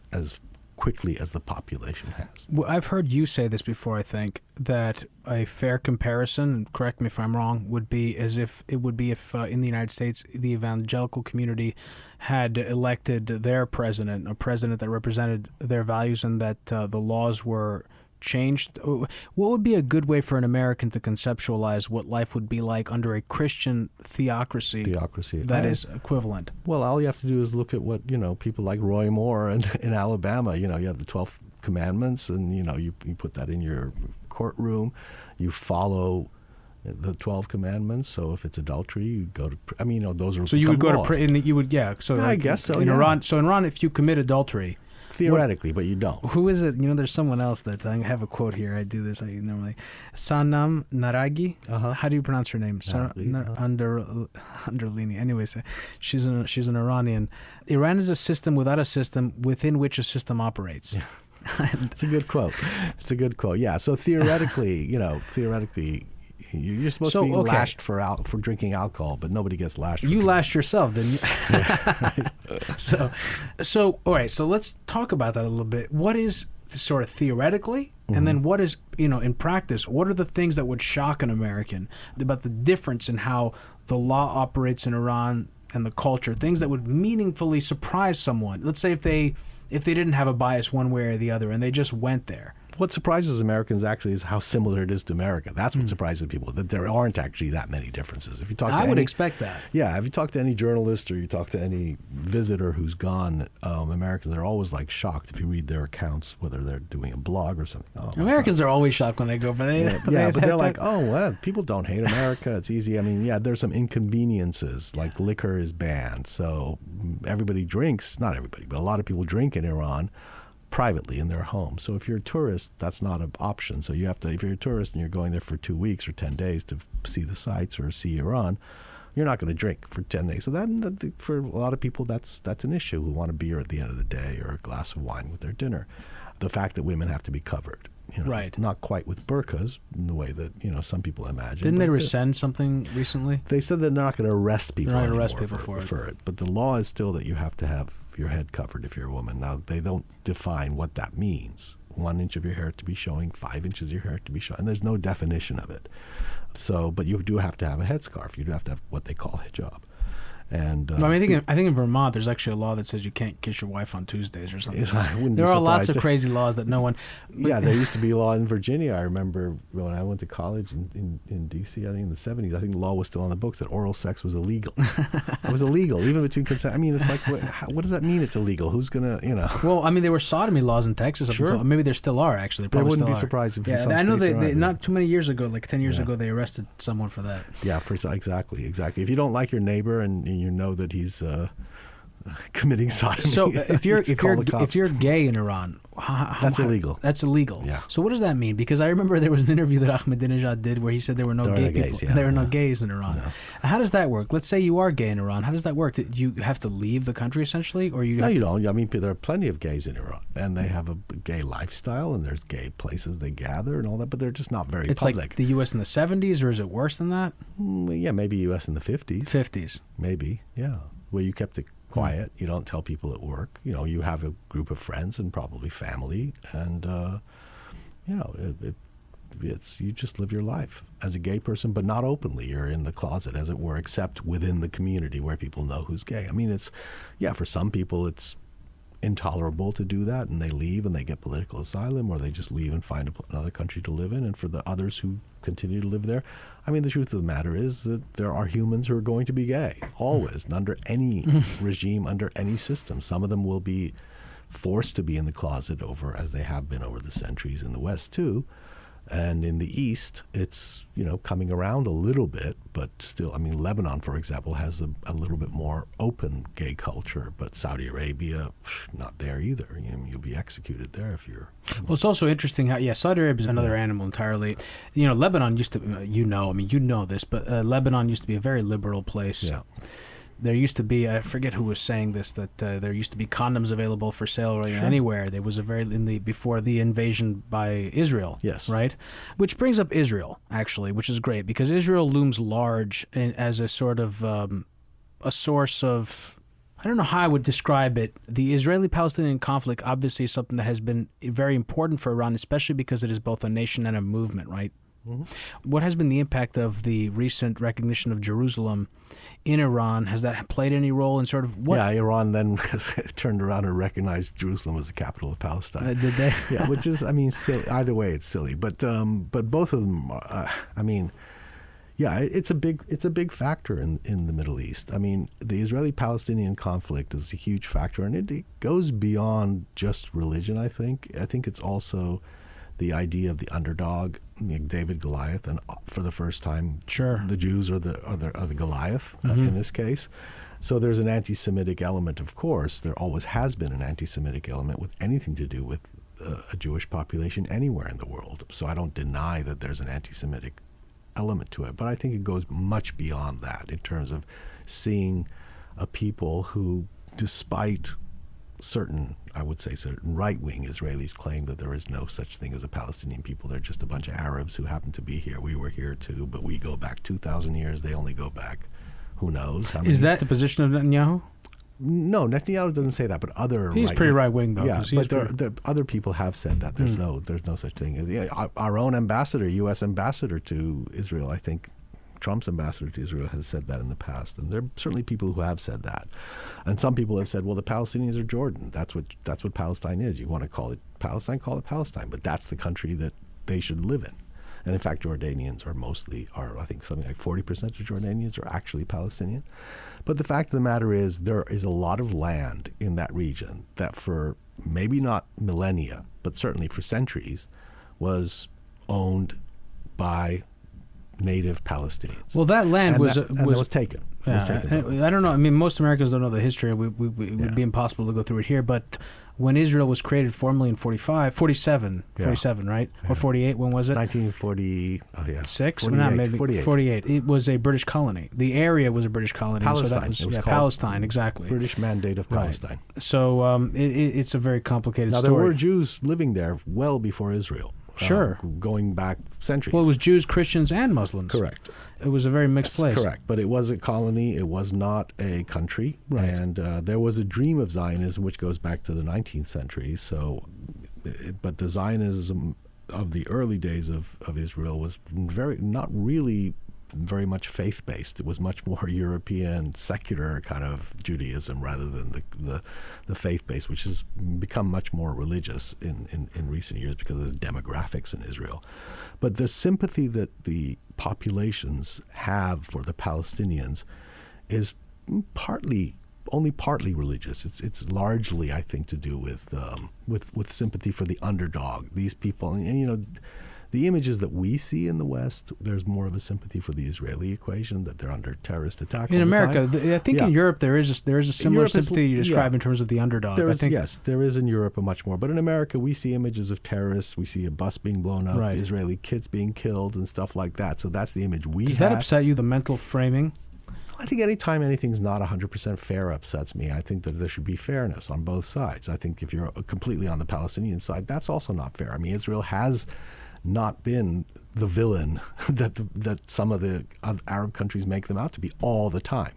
quickly as the population has. Well, I've heard you say this before, I think, that a fair comparison, correct me if I'm wrong, would be as if it would be if in the United States the evangelical community had elected their president, a president that represented their values, and that the laws were changed. What would be a good way for an American to conceptualize what life would be like under a Christian theocracy that is equivalent? Well, all you have to do is look at what, people like Roy Moore and in Alabama, you have the 12 commandments, and, you put that in your courtroom. You follow the 12 commandments. So if it's adultery, you go to, those are. So you would go laws. So I guess so. In Iran, if you commit adultery, theoretically, but you don't. Who is it? There's someone else that I have a quote here. I do this normally. Sanam Naragi. How do you pronounce her name? Underlini. Anyways, she's an Iranian. Iran is a system without a system within which a system operates. Yeah. It's a good quote. Yeah. So theoretically, you're supposed to be lashed for drinking alcohol, but nobody gets lashed. You lashed yourself, didn't you? Yeah, right. So all right. So let's talk about that a little bit. What is sort of theoretically, and then what is in practice? What are the things that would shock an American about the difference in how the law operates in Iran and the culture? Things that would meaningfully surprise someone. Let's say if they didn't have a bias one way or the other, and they just went there. What surprises Americans actually is how similar it is to America. That's what surprises people, that there aren't actually that many differences. If you talk to I would expect that. Yeah, if you talk to any journalist or you talk to any visitor who's gone, Americans are always shocked if you read their accounts, whether they're doing a blog or something. Oh, Americans are always shocked when they go, but they're like, well, people don't hate America. It's easy. There's some inconveniences, like liquor is banned. So everybody drinks, not everybody, but a lot of people drink in Iran privately in their home. So if you're a tourist, that's not an option. So you have to, if you're a tourist and you're going there for 2 weeks or 10 days to see the sights or see Iran, you're not going to drink for 10 days. So that, for a lot of people, that's an issue, who want a beer at the end of the day or a glass of wine with their dinner. The fact that women have to be covered. Right. Not quite with burqas in the way that, some people imagine. Didn't they rescind something recently? They said they're not going to arrest people for it. But the law is still that you have to have your head covered if you're a woman. Now, they don't define what that means. 1 inch of your hair to be showing, 5 inches of your hair to be showing. And there's no definition of it. So, but you do have to have a headscarf. You do have to have what they call hijab. And I think in Vermont there's actually a law that says you can't kiss your wife on Tuesdays or something. There are lots of crazy laws that no one. Yeah, there used to be a law in Virginia. I remember when I went to college in D.C. I think in the 70s. I think the law was still on the books that oral sex was illegal. It was illegal, even between consent. It's like, what does that mean? It's illegal. Who's gonna, Well, there were sodomy laws in Texas. Sure. Maybe there still are actually. I wouldn't be surprised if. Yeah, I know they not too many years ago, like 10 years ago, they arrested someone for that. Yeah, exactly. If you don't like your neighbor and you know that he's committing sodomy. So if you're gay in Iran, that's illegal. That's illegal. Yeah. So what does that mean? Because I remember there was an interview that Ahmadinejad did where he said there were no gay people. There are no gays in Iran. No. How does that work? Let's say you are gay in Iran. How does that work? Do you have to leave the country essentially, or you? No, you don't. There are plenty of gays in Iran, and they have a gay lifestyle, and there's gay places they gather and all that, but they're just not very public. It's like the U.S. in the 70s, or is it worse than that? Yeah, maybe U.S. in the 50s. 50s. Maybe, yeah. Where you kept it quiet. You don't tell people at work. You have a group of friends and probably family, and it's you just live your life as a gay person, but not openly. You're in the closet, as it were, except within the community where people know who's gay. For some people it's intolerable to do that, and they leave and they get political asylum, or they just leave and find another country to live in. And for the others who continue to live there, the truth of the matter is that there are humans who are going to be gay, always, under any regime, under any system. Some of them will be forced to be in the closet as they have been over the centuries in the West too. And in the East, it's, coming around a little bit, but still, Lebanon, for example, has a little bit more open gay culture, but Saudi Arabia, not there either. You'll be executed there if you're... Well, it's also interesting how, Saudi Arabia is another animal entirely. Lebanon used to, you know this, but Lebanon used to be a very liberal place. Yeah. There used to be, I forget who was saying this, that there used to be condoms available for sale anywhere. There was before the invasion by Israel. Yes. Right? Which brings up Israel, actually, which is great, because Israel looms large as a sort of a source of, I don't know how I would describe it. The Israeli-Palestinian conflict obviously is something that has been very important for Iran, especially because it is both a nation and a movement, right? Mm-hmm. What has been the impact of the recent recognition of Jerusalem in Iran? Has that played any role in sort of what? Yeah, Iran then turned around and recognized Jerusalem as the capital of Palestine. Did they? Yeah, which is, I mean, silly. Either way, it's silly. But both of them, I mean, yeah, it's a big factor in the Middle East. I mean, the Israeli-Palestinian conflict is a huge factor, and it goes beyond just religion. I think it's also the idea of the underdog, David Goliath, and for the first time, sure, the Jews are the Goliath in this case. So there's an anti-Semitic element, of course. There always has been an anti-Semitic element with anything to do with a Jewish population anywhere in the world. So I don't deny that there's an anti-Semitic element to it, but I think it goes much beyond that in terms of seeing a people who, despite certain right-wing Israelis claim that there is no such thing as a Palestinian people. They're just a bunch of Arabs who happen to be here. We were here too, but we go back 2,000 years. They only go back, who knows how many. Is that the position of Netanyahu? No, Netanyahu doesn't say that, but he's pretty right-wing though. Yeah, but other people have said that. There's no such thing. Yeah, our own ambassador, U.S. ambassador to Israel, I think, Trump's ambassador to Israel has said that in the past, and there are certainly people who have said that. And some people have said, well, the Palestinians are Jordan. That's what Palestine is. You want to call it Palestine, call it Palestine, but that's the country that they should live in. And in fact, Jordanians are I think something like 40% of Jordanians are actually Palestinian. But the fact of the matter is there is a lot of land in that region that for maybe not millennia, but certainly for centuries, was owned by native Palestinians. Well, that land was taken. I don't know. I mean, most Americans don't know the history. It would be impossible to go through it here. But when Israel was created formally in 47, right? Yeah. Or 48, when was it? 1940, Six? Maybe 48. It was a British colony. The area was a British colony. Palestine. So that was Palestine, exactly. British Mandate of Palestine. Right. So it's a very complicated story. Now, there were Jews living there well before Israel. Sure. Going back centuries. Well, it was Jews, Christians, and Muslims. Correct. It was a very mixed place. Correct. But it was a colony. It was not a country. Right. And there was a dream of Zionism, which goes back to the 19th century. But the Zionism of the early days of Israel was not really very much faith-based. It was much more European, secular kind of Judaism rather than the faith-based, which has become much more religious in recent years because of the demographics in Israel. But the sympathy that the populations have for the Palestinians is only partly religious. It's largely, I think, to do with sympathy for the underdog. These people, and the images that we see in the West, there's more of a sympathy for the Israeli equation, that they're under terrorist attack. In America, I think in Europe there is a similar sympathy you describe in terms of the underdog. Yes, there is in Europe much more. But in America, we see images of terrorists. We see a bus being blown up, right. Israeli kids being killed and stuff like that. So that's the image we have. Does that upset you, the mental framing? I think anytime anything's not 100% fair upsets me. I think that there should be fairness on both sides. I think if you're completely on the Palestinian side, that's also not fair. I mean, Israel has not been the villain that some of the Arab countries make them out to be all the time.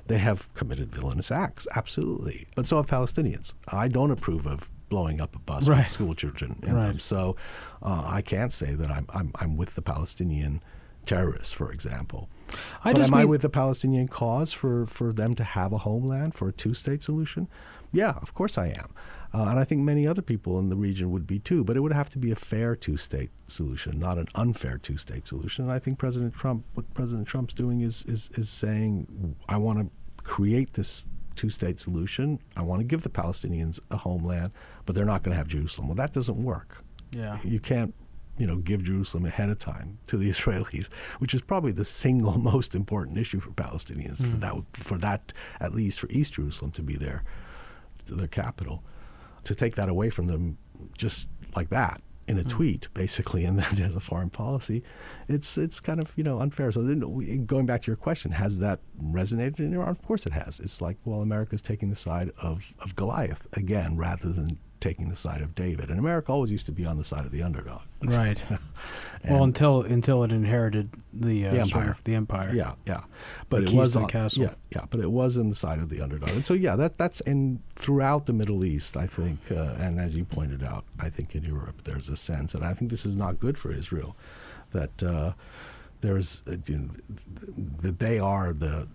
They have committed villainous acts, absolutely. But so have Palestinians. I don't approve of blowing up a bus with school children in them. So I can't say that I'm with the Palestinian terrorists, for example. Am I with the Palestinian cause for them to have a homeland, for a two-state solution? Yeah, of course I am. And I think many other people in the region would be too, but it would have to be a fair two-state solution, not an unfair two-state solution. And I think what President Trump's doing is saying, I want to create this two-state solution. I want to give the Palestinians a homeland, but they're not going to have Jerusalem. Well, that doesn't work. Yeah. You can't, give Jerusalem ahead of time to the Israelis, which is probably the single most important issue for Palestinians, for that, at least for East Jerusalem to be their capital. To take that away from them just like that in a tweet, basically, and then as a foreign policy, it's kind of unfair. So then, going back to your question, has that resonated in Iran? Of course it has. It's like, well, America's taking the side of Goliath again rather than taking the side of David. And America always used to be on the side of the underdog. Right. Well, until it inherited the empire. sort of the empire. Yeah. But it was on castle. Yeah. But it was on the side of the underdog. And so that's throughout the Middle East, I think, and as you pointed out, I think in Europe there's a sense, and I think this is not good for Israel, that that they are the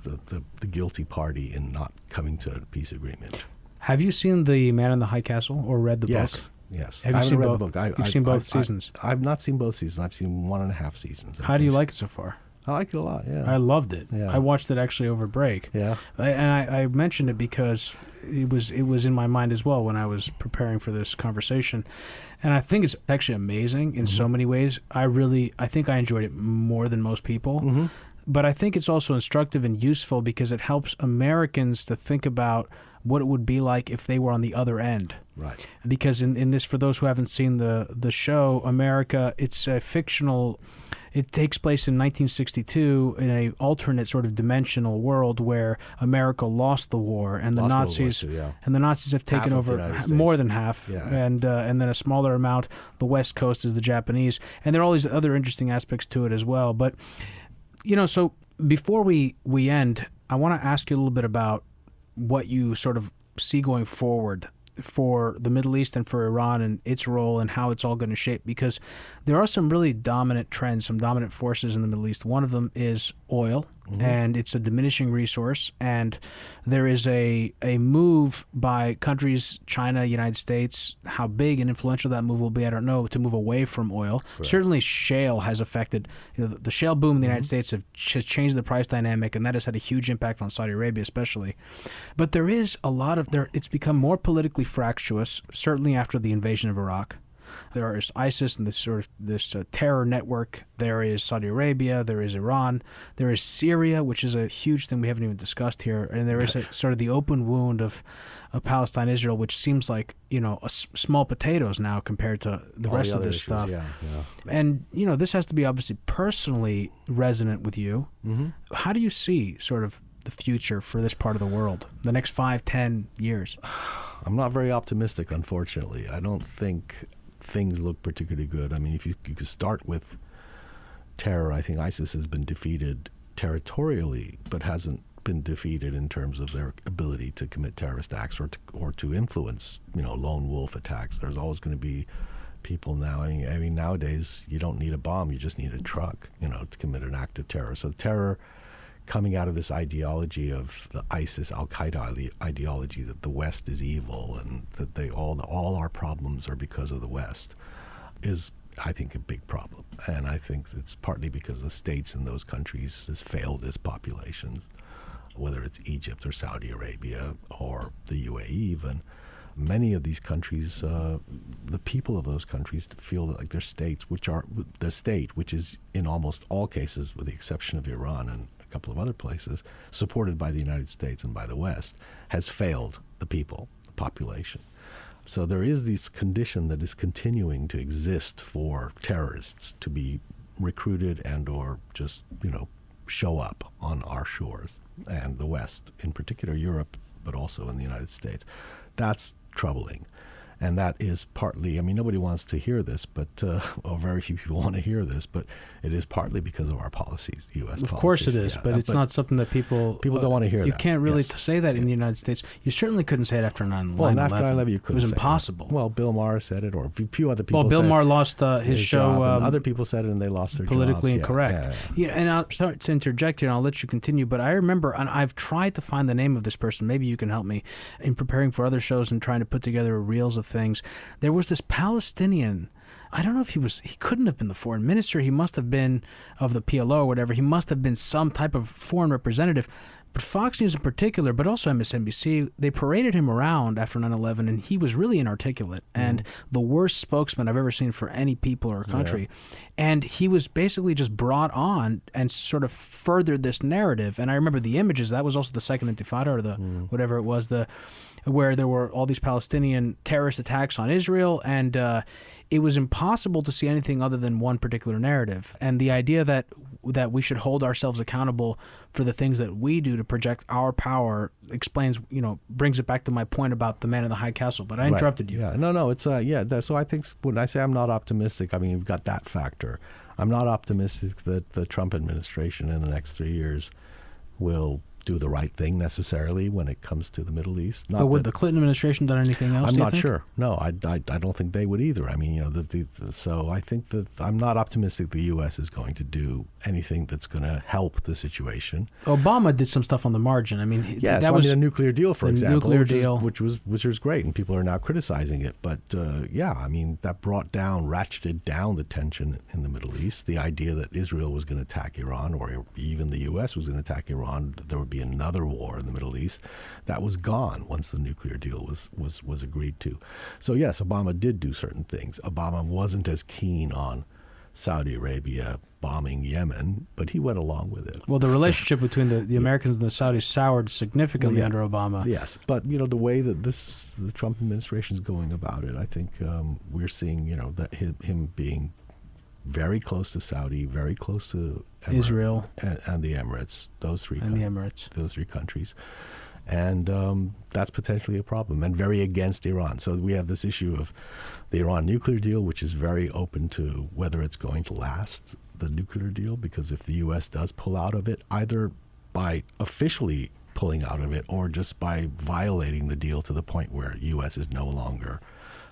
guilty party in not coming to a peace agreement. Have you seen The Man in the High Castle or read the book? Yes. Have you seen read both? the book. You've seen both seasons? I've not seen both seasons. I've seen 1.5 seasons. How do you like it so far? I like it a lot, yeah. I loved it. Yeah. I watched it actually over break. Yeah. And I mentioned it because it was in my mind as well when I was preparing for this conversation. And I think it's actually amazing in so many ways. I think I enjoyed it more than most people. Mm-hmm. But I think it's also instructive and useful because it helps Americans to think about what it would be like if they were on the other end. Right. Because in this, for those who haven't seen the show, America, it's a fictional. It takes place in 1962 in a alternate sort of dimensional world where America lost the war and the Nazis have taken over more than half, and then a smaller amount. The West Coast is the Japanese, and there are all these other interesting aspects to it as well. But so before we end, I want to ask you a little bit about what you sort of see going forward for the Middle East and for Iran and its role and how it's all going to shape, because there are some really dominant trends, some dominant forces in the Middle East. One of them is oil, and it's a diminishing resource, and there is a move by countries, China, United States. How big and influential that move will be, I don't know, to move away from oil. Correct. Certainly shale has affected, the shale boom in the United States has changed the price dynamic, and that has had a huge impact on Saudi Arabia especially. But there is a lot of, it's become more politically fractious, certainly after the invasion of Iraq. There is ISIS and this terror network. There is Saudi Arabia. There is Iran. There is Syria, which is a huge thing we haven't even discussed here. And there is sort of the open wound of Palestine, Israel, which seems like small potatoes now compared to the rest of this stuff. Yeah. And this has to be obviously personally resonant with you. Mm-hmm. How do you see sort of the future for this part of the world, the next 5-10 years? I'm not very optimistic, unfortunately. I don't think things look particularly good. I mean, if you could start with terror, I think ISIS has been defeated territorially, but hasn't been defeated in terms of their ability to commit terrorist acts or to influence, lone wolf attacks. There's always going to be people now. I mean, nowadays you don't need a bomb; you just need a truck, to commit an act of terror. So terror, coming out of this ideology of the ISIS, Al-Qaeda ideology that the West is evil and that all our problems are because of the West, is, I think, a big problem. And I think it's partly because the states in those countries has failed as populations, whether it's Egypt or Saudi Arabia or the UAE even. Many of these countries, the people of those countries feel like their states, which is in almost all cases, with the exception of Iran and a couple of other places, supported by the United States and by the West, has failed the people, the population. So there is this condition that is continuing to exist for terrorists to be recruited and or just, show up on our shores, and the West, in particular Europe, but also in the United States. That's troubling. And that is partly, nobody wants to hear this, but or very few people want to hear this, but it is partly because of our policies, the U.S. policies. Of course it is, but it's not something that people don't want to hear. You can't really say that in the United States. You certainly couldn't say it after 9/11. Well, after 9/11, you couldn't. It was impossible. Well, Bill Maher said it, or a few other people. Well, Bill Maher lost his show. Other people said it, and they lost their politically jobs. Incorrect. Yeah, and I'll start to interject here, and I'll let you continue. But I remember, and I've tried to find the name of this person. Maybe you can help me in preparing for other shows and trying to put together reels of things. There was this Palestinian, I don't know if he couldn't have been the foreign minister. He must have been of the PLO or whatever. He must have been some type of foreign representative. But Fox News in particular, but also MSNBC, they paraded him around after 9/11, and he was really inarticulate and the worst spokesman I've ever seen for any people or country. Yeah. And he was basically just brought on and sort of furthered this narrative. And I remember the images. That was also the Second Intifada, or the whatever it was, where there were all these Palestinian terrorist attacks on Israel, and it was impossible to see anything other than one particular narrative. And the idea that we should hold ourselves accountable for the things that we do do to project our power explains, brings it back to my point about the man in the high castle. But I interrupted you. Yeah, no, it's so I think when I say I'm not optimistic, I mean you've got that factor. I'm not optimistic that the Trump administration in the next 3 years will do the right thing necessarily when it comes to the Middle East. But would the Clinton administration done anything else? I'm not sure. No, I don't think they would either. I mean, so I think that I'm not optimistic the U.S. is going to do anything that's going to help the situation. Obama did some stuff on the margin. I mean, yes, that was a nuclear deal, for example, which was great, and people are now criticizing it. But I mean, that ratcheted down the tension in the Middle East. The idea that Israel was going to attack Iran, or even the U.S. was going to attack Iran, that there would be another war in the Middle East, that was gone once the nuclear deal was agreed to. So yes, Obama did do certain things. Obama wasn't as keen on Saudi Arabia bombing Yemen, but he went along with it. Well, the relationship between the Americans and the Saudis soured significantly under Obama. Yes, but the way that the Trump administration is going about it, I think we're seeing that him being very close to Saudi, very close to Israel and the Emirates, those three countries, and that's potentially a problem, and very against Iran. So we have this issue of the Iran nuclear deal, which is very open to whether it's going to last, the nuclear deal, because if the U.S. does pull out of it, either by officially pulling out of it or just by violating the deal to the point where U.S. is no longer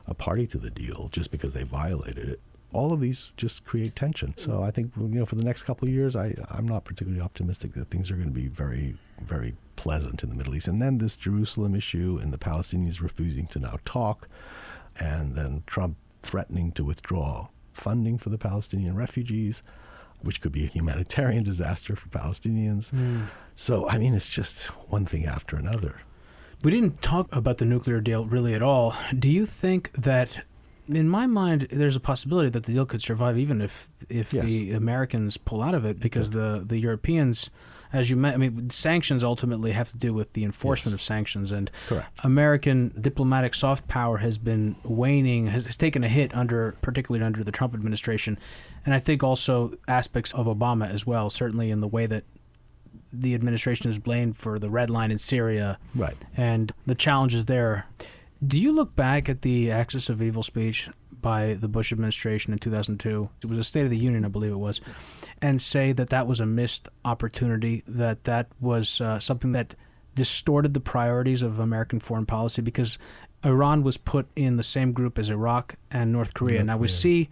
a party to the deal just because they violated it, all of these just create tension. So I think for the next couple of years, I'm not particularly optimistic that things are going to be very, very pleasant in the Middle East. And then this Jerusalem issue and the Palestinians refusing to now talk, and then Trump threatening to withdraw funding for the Palestinian refugees, which could be a humanitarian disaster for Palestinians. So, I mean, it's just one thing after another. We didn't talk about the nuclear deal really at all. Do you think that, in my mind, there's a possibility that the deal could survive even if yes, the Americans pull out of it, because the Europeans, as you mentioned, sanctions ultimately have to do with the enforcement of sanctions, and correct, American diplomatic soft power has been waning, has taken a hit particularly under the Trump administration, and I think also aspects of Obama as well, certainly in the way that the administration is blamed for the red line in Syria, right, and the challenges there. Do you look back at the Axis of Evil speech by the Bush administration in 2002? It was a State of the Union, I believe it was, and say that was a missed opportunity, that was something that distorted the priorities of American foreign policy, because Iran was put in the same group as Iraq and North Korea. Now we see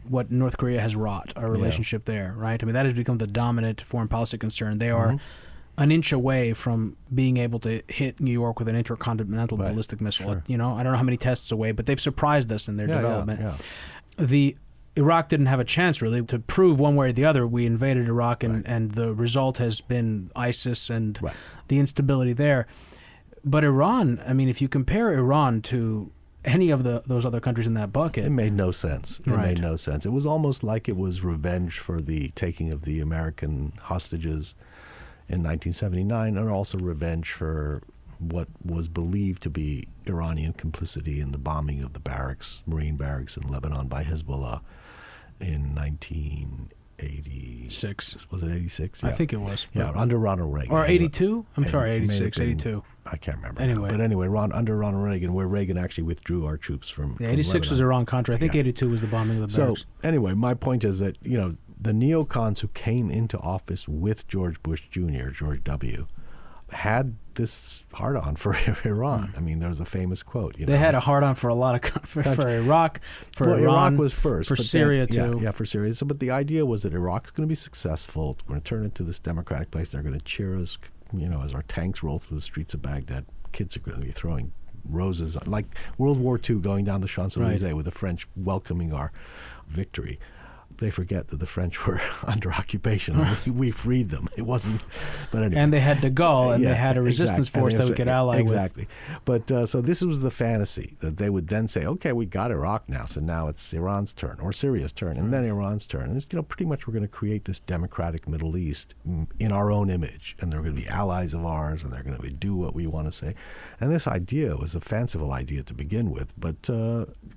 what North Korea has wrought, our relationship there, right? I mean, that has become the dominant foreign policy concern. They are an inch away from being able to hit New York with an intercontinental ballistic missile. Sure. I don't know how many tests away, but they've surprised us in their development. The Iraq didn't have a chance really to prove one way or the other. We invaded Iraq, and the result has been ISIS and the instability there. But Iran, I mean, if you compare Iran to any of those other countries in that bucket, it made no sense. It made no sense. It was almost like it was revenge for the taking of the American hostages in 1979, and also revenge for what was believed to be Iranian complicity in the bombing of the Marine barracks in Lebanon by Hezbollah in 1986. Was it 86? I think it was. Yeah, under Ronald Reagan. Or 82? I'm sorry, 86, 82. I can't remember. Anyway. But anyway, under Ronald Reagan, where Reagan actually withdrew our troops from 86 was Iran-Contra. I think 82 was the bombing of the barracks. So anyway, my point is that, the neocons who came into office with George Bush Jr., George W., had this hard-on for Iran. I mean, there was a famous quote. They had a hard-on for a lot of for Iraq, for Iran. Iraq was first. For Syria, too. Yeah, for Syria. So, but the idea was that Iraq's going to be successful. It's going to turn into this democratic place. They're going to cheer us, as our tanks roll through the streets of Baghdad. Kids are going to be throwing roses, like World War II going down the Champs-Élysées with the French welcoming our victory. They forget that the French were under occupation. We freed them. It wasn't, but anyway. And they had de Gaulle, and they had a resistance force that we could ally with. Exactly. But so this was the fantasy, that they would then say, okay, we got Iraq now, so now it's Iran's turn, or Syria's turn, and then Iran's turn. And it's, pretty much we're going to create this democratic Middle East in our own image, and they're going to be allies of ours, and they're going to do what we want to say. And this idea was a fanciful idea to begin with, but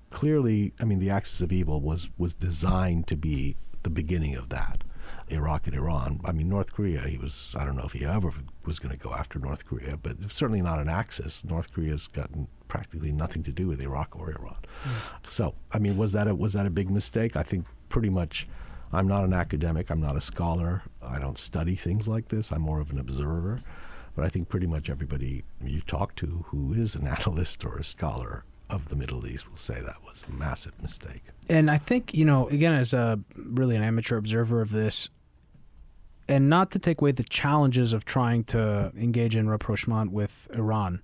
clearly, I mean, the Axis of Evil was designed to be the beginning of that. Iraq and Iran. I mean, North Korea, I don't know if he ever was going to go after North Korea, but certainly not an axis. North Korea's gotten practically nothing to do with Iraq or Iran. So, I mean, was that a big mistake? I think pretty much. I'm not an academic. I'm not a scholar. I don't study things like this. I'm more of an observer. But I think pretty much everybody you talk to who is an analyst or a scholar of the Middle East will say that was a massive mistake. And I think, again, as really an amateur observer of this, and not to take away the challenges of trying to engage in rapprochement with Iran,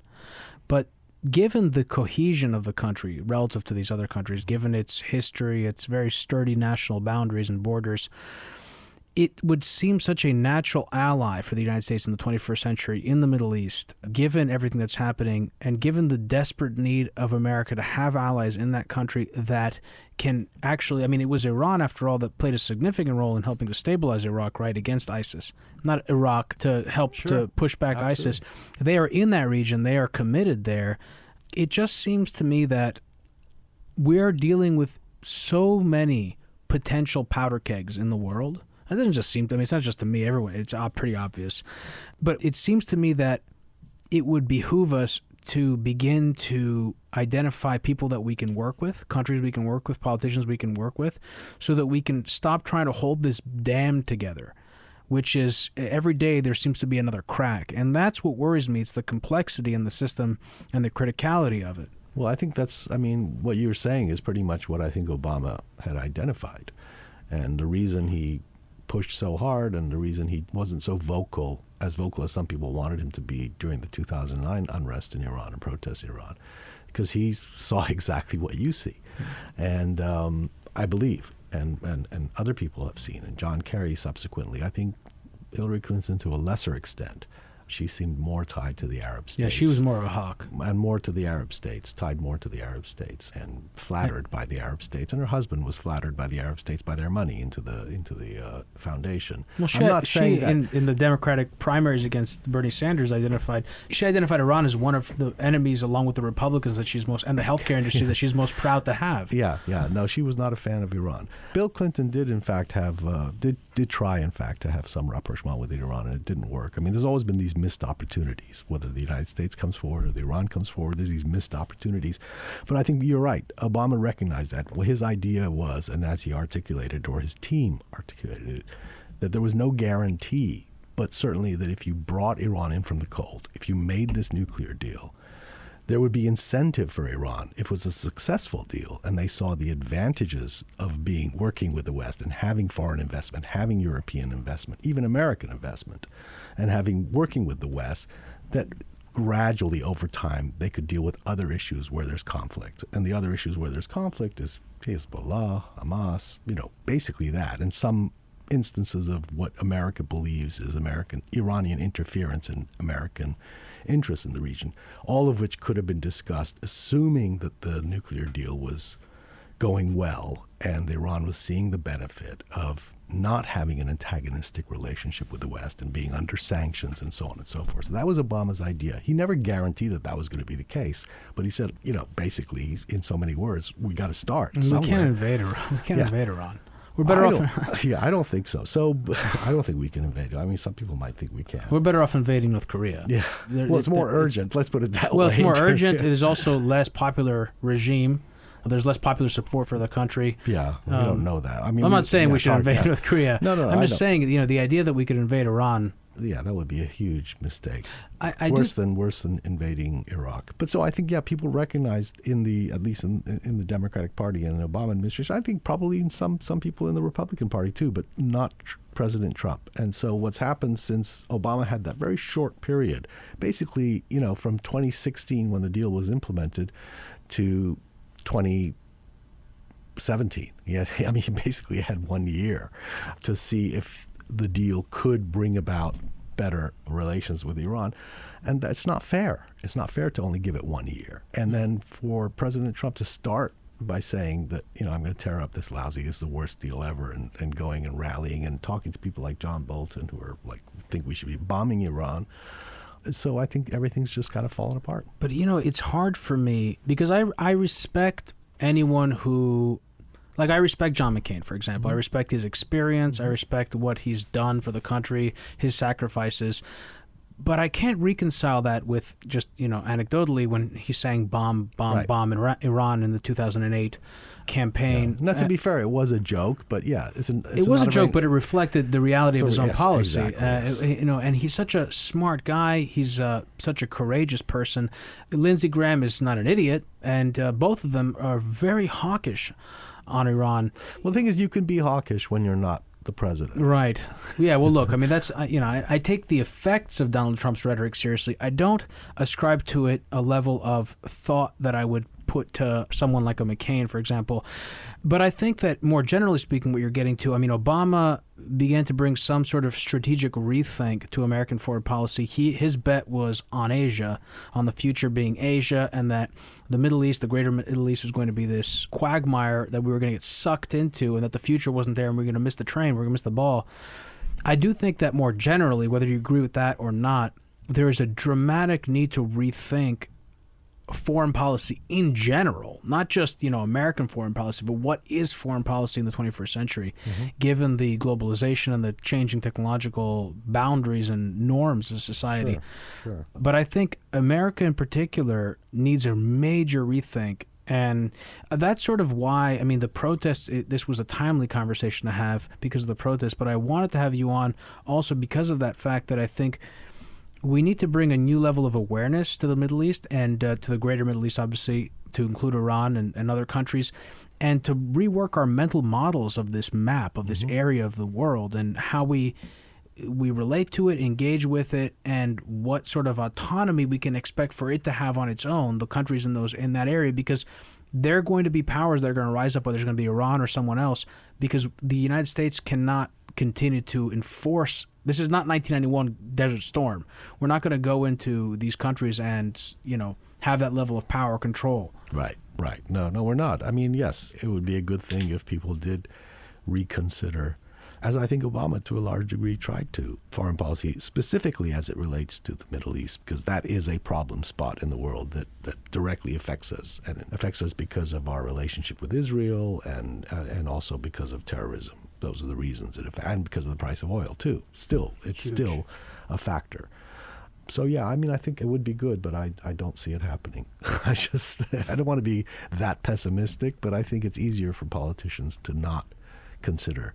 but given the cohesion of the country relative to these other countries, given its history, its very sturdy national boundaries and borders, it would seem such a natural ally for the United States in the 21st century in the Middle East, given everything that's happening and given the desperate need of America to have allies in that country that can actually, I mean, it was Iran, after all, that played a significant role in helping to stabilize Iraq, right, against ISIS. Not Iraq to help to push back ISIS. They are in that region. They are committed there. It just seems to me that we're dealing with so many potential powder kegs in the world. It doesn't just seem to me, it's not just to me, everyone, it's pretty obvious. But it seems to me that it would behoove us to begin to identify people that we can work with, countries we can work with, politicians we can work with, so that we can stop trying to hold this dam together, which is every day there seems to be another crack. And that's what worries me. It's the complexity in the system and the criticality of it. Well, I think what you're saying is pretty much what I think Obama had identified. And the reason he pushed so hard and the reason he wasn't so vocal as some people wanted him to be during the 2009 unrest in Iran and protests in Iran, because he saw exactly what you see. And I believe, and other people have seen, and John Kerry subsequently, I think Hillary Clinton to a lesser extent, she seemed more tied to the Arab states. Yeah, she was more of a hawk. And more to the Arab states, tied more to the Arab states, and flattered by the Arab states. And her husband was flattered by the Arab states by their money into the foundation. Well, in the Democratic primaries against Bernie Sanders, identified Iran as one of the enemies, along with the Republicans and the healthcare industry that she's most proud to have. Yeah. No, she was not a fan of Iran. Bill Clinton did, in fact, did try, in fact, to have some rapprochement with Iran, and it didn't work. I mean, there's always been these missed opportunities, whether the United States comes forward or the Iran comes forward. There's these missed opportunities. But I think you're right. Obama recognized that. Well, his idea was, and as he articulated, or his team articulated it, that there was no guarantee, but certainly that if you brought Iran in from the cold, if you made this nuclear deal, there would be incentive for Iran if it was a successful deal and they saw the advantages of working with the West and having foreign investment, having European investment, even American investment, and working with the West, that gradually over time they could deal with other issues where there's conflict. And the other issues where there's conflict is Hezbollah, Hamas, basically that. And some instances of what America believes is Iranian interference in American interests in the region, all of which could have been discussed, assuming that the nuclear deal was going well and Iran was seeing the benefit of not having an antagonistic relationship with the West and being under sanctions and so on and so forth. So that was Obama's idea. He never guaranteed that was going to be the case, but he said, basically, in so many words, we got to start somewhere. We can't invade Iran. We're better off. I don't think so. So I don't think we can invade. I mean, some people might think we can. We're better off invading North Korea. Yeah. Well, it's more urgent. Let's put it that way. Well, it's more urgent. It is also less popular regime. There's less popular support for the country. Yeah, we don't know that. I mean, I'm not saying we should invade North Korea. No. I'm just saying, the idea that we could invade Iran. Yeah, that would be a huge mistake. Worse than invading Iraq. But so I think, people recognized at least in the Democratic Party and the Obama administration, I think probably in some people in the Republican Party too, but not President Trump. And so what's happened since Obama had that very short period, basically, from 2016 when the deal was implemented to 2017, he basically had 1 year to see if the deal could bring about better relations with Iran. And that's not fair. It's not fair to only give it 1 year. And then for President Trump to start by saying that, I'm going to tear up this is the worst deal ever, and going and rallying and talking to people like John Bolton who are think we should be bombing Iran. So I think everything's just kind of fallen apart. But, it's hard for me because I respect anyone who Like, I respect John McCain, for example. I respect his experience. I respect what he's done for the country, his sacrifices. But I can't reconcile that with just, anecdotally when he sang bomb in Iran in the 2008 campaign. Yeah. Not to be fair, it was a joke, but yeah. It was a joke, but it reflected the reality of his own policy. Exactly, yes. And he's such a smart guy. He's such a courageous person. Lindsey Graham is not an idiot, and both of them are very hawkish on Iran. Well, the thing is, you can be hawkish when you're not the president. Right. Yeah, well, look, I mean, that's, I take the effects of Donald Trump's rhetoric seriously. I don't ascribe to it a level of thought that I would put to someone like a McCain, for example. But I think that more generally speaking, what you're getting to, I mean, Obama began to bring some sort of strategic rethink to American foreign policy. His bet was on Asia, on the future being Asia, and that the Middle East, the greater Middle East, was going to be this quagmire that we were going to get sucked into, and that the future wasn't there, and we were going to miss the train, we were going to miss the ball. I do think that more generally, whether you agree with that or not, there is a dramatic need to rethink foreign policy in general, not just, American foreign policy, but what is foreign policy in the 21st century, given the globalization and the changing technological boundaries and norms of society. Sure. But I think America in particular needs a major rethink. And that's sort of why, I mean, the protests, this was a timely conversation to have because of the protests, but I wanted to have you on also because of that fact that I think we need to bring a new level of awareness to the Middle East and to the greater Middle East, obviously, to include Iran and other countries, and to rework our mental models of this map, of this area of the world, and how we relate to it, engage with it, and what sort of autonomy we can expect for it to have on its own, the countries in that area, because there are going to be powers that are going to rise up, whether it's going to be Iran or someone else, because the United States cannot continue to enforce. This is not 1991 Desert Storm. We're not going to go into these countries and, have that level of power control. Right. No, we're not. I mean, yes, it would be a good thing if people did reconsider, as I think Obama to a large degree tried to, foreign policy, specifically as it relates to the Middle East, because that is a problem spot in the world that directly affects us. And it affects us because of our relationship with Israel and also because of terrorism. Those are the reasons and because of the price of oil too. It's still a factor. So yeah, I mean, I think it would be good, but I don't see it happening. I don't want to be that pessimistic, but I think it's easier for politicians to not consider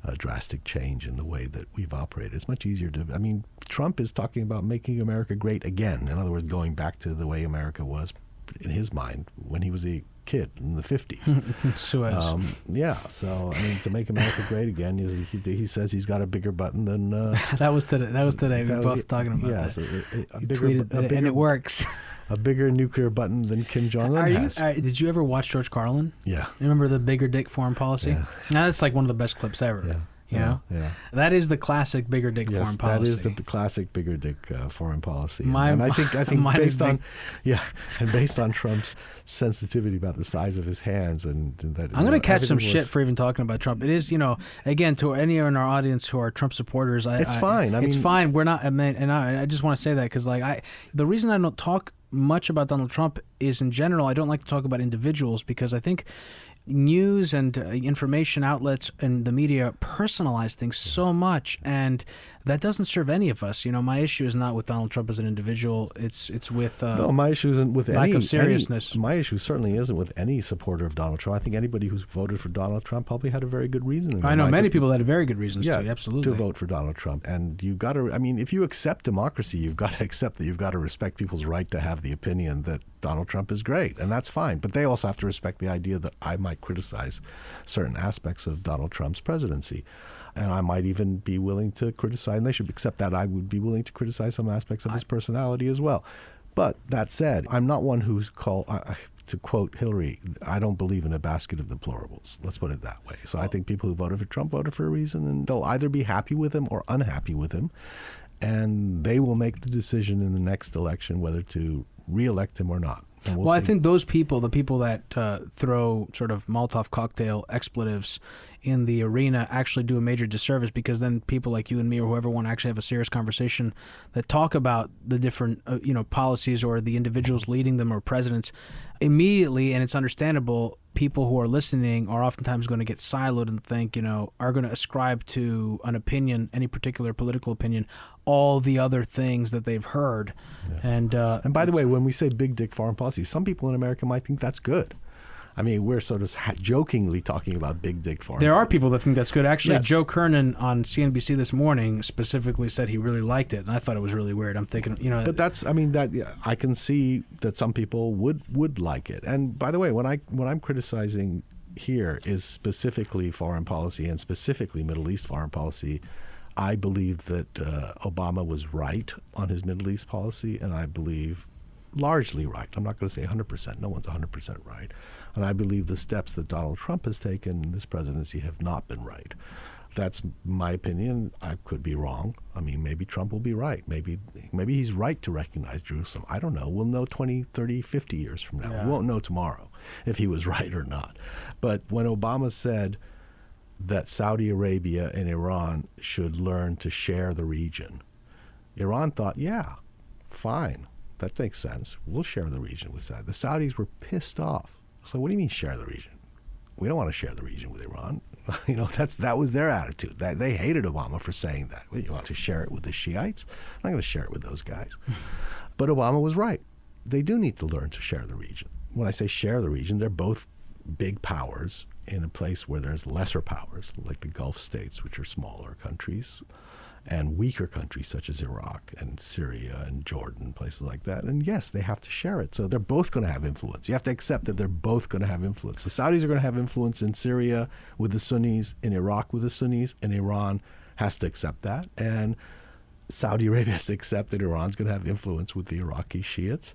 a drastic change in the way that we've operated. It's much easier to. I mean, Trump is talking about making America great again. In other words, going back to the way America was in his mind when he was a kid in the 50s. Suez. Yeah, so I mean, to make America great again, he says he's got a bigger button than. That was today. We were both talking about that. So he tweeted that, and it works. A bigger nuclear button than Kim Jong-un has. Did you ever watch George Carlin? Yeah. Remember the bigger dick foreign policy? Yeah. Now that's like one of the best clips ever. Yeah. You know? Yeah. That is the classic bigger dick foreign policy. That is the classic bigger dick foreign policy. And I think based on Trump's sensitivity about the size of his hands and that. I'm going to catch some shit for even talking about Trump. It is, again, to any in our audience who are Trump supporters, it's fine. It's fine. We're not, and I just want to say that because the reason I don't talk much about Donald Trump is in general, I don't like to talk about individuals because I think news and information outlets and the media personalize things so much, and that doesn't serve any of us. My issue is not with Donald Trump as an individual. It's with no. My issue isn't with lack of seriousness. My issue certainly isn't with any supporter of Donald Trump. I think anybody who's voted for Donald Trump probably had a very good reason. I know many people that had very good reasons to vote for Donald Trump. And you've got to. I mean, if you accept democracy, you've got to accept that you've got to respect people's right to have the opinion that Donald Trump is great, and that's fine. But they also have to respect the idea that I might criticize certain aspects of Donald Trump's presidency. And I might even be willing to criticize, and they should accept that I would be willing to criticize some aspects of his personality as well. But that said, I'm not one who's to quote Hillary, I don't believe in a basket of deplorables. Let's put it that way. So I think people who voted for Trump voted for a reason, and they'll either be happy with him or unhappy with him. And they will make the decision in the next election whether to re-elect him or not. And Well, I see. think those people, the people that throw sort of Molotov cocktail expletives in the arena, actually do a major disservice, because then people like you and me or whoever want to actually have a serious conversation that talk about the different policies or the individuals leading them or presidents immediately, and it's understandable, people who are listening are oftentimes going to get siloed and think, are going to ascribe to an opinion, any particular political opinion, all the other things that they've heard. Yeah. And by the way, when we say big dick foreign policy, some people in America might think that's good. I mean, we're sort of jokingly talking about big dick foreign There policy. are people that think that's good. Actually, Yes. Joe Kernan on CNBC this morning specifically said he really liked it, and I thought it was really weird. I'm thinking, But I can see that some people would like it. And by the way, when I'm criticizing here is specifically foreign policy and specifically Middle East foreign policy. I believe that Obama was right on his Middle East policy, and I believe largely right. I'm not going to say 100%. No one's 100% right. And I believe the steps that Donald Trump has taken in this presidency have not been right. That's my opinion. I could be wrong. I mean, maybe Trump will be right. Maybe he's right to recognize Jerusalem. I don't know. We'll know 20, 30, 50 years from now. Yeah. We won't know tomorrow if he was right or not. But when Obama said that Saudi Arabia and Iran should learn to share the region, Iran thought, yeah, fine. That makes sense. We'll share the region with Saudi. The Saudis were pissed off. So what do you mean share the region? We don't want to share the region with Iran. That was their attitude. They hated Obama for saying that. Well, you want to share it with the Shiites? I'm not going to share it with those guys. But Obama was right. They do need to learn to share the region. When I say share the region, they're both big powers in a place where there's lesser powers, like the Gulf states, which are smaller countries, and weaker countries such as Iraq and Syria and Jordan, places like that. And yes, they have to share it. So they're both going to have influence. You have to accept that they're both going to have influence. The Saudis are going to have influence in Syria with the Sunnis, in Iraq with the Sunnis, and Iran has to accept that. And Saudi Arabia has to accept that Iran's going to have influence with the Iraqi Shiites,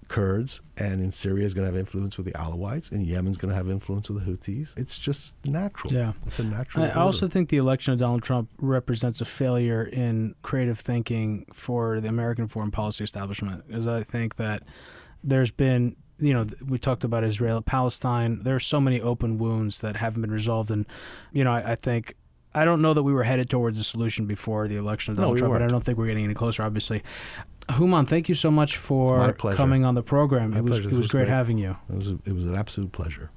Kurds, and in Syria is going to have influence with the Alawites, and Yemen's going to have influence with the Houthis. It's just natural. Yeah. It's a natural I order. also think the election of Donald Trump represents a failure in creative thinking for the American foreign policy establishment, as I think that there's been, we talked about Israel-Palestine. There are so many open wounds that haven't been resolved, and, I don't know that we were headed towards a solution before the election of Donald Trump, but I don't think we're getting any closer, obviously. Hooman, thank you so much for coming on the program. It was great having you. It was an absolute pleasure.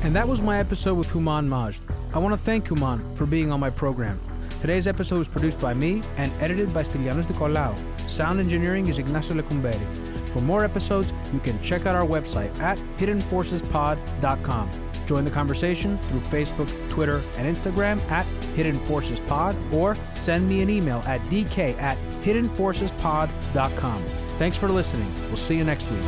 And that was my episode with Hooman Majd. I want to thank Hooman for being on my program. Today's episode was produced by me and edited by Stylianos Nicolau. Sound engineering is Ignacio Lecumberi. For more episodes, you can check out our website at hiddenforcespod.com. Join the conversation through Facebook, Twitter, and Instagram at Hidden Forces Pod, or send me an email at dk@hiddenforcespod.com. Thanks for listening. We'll see you next week.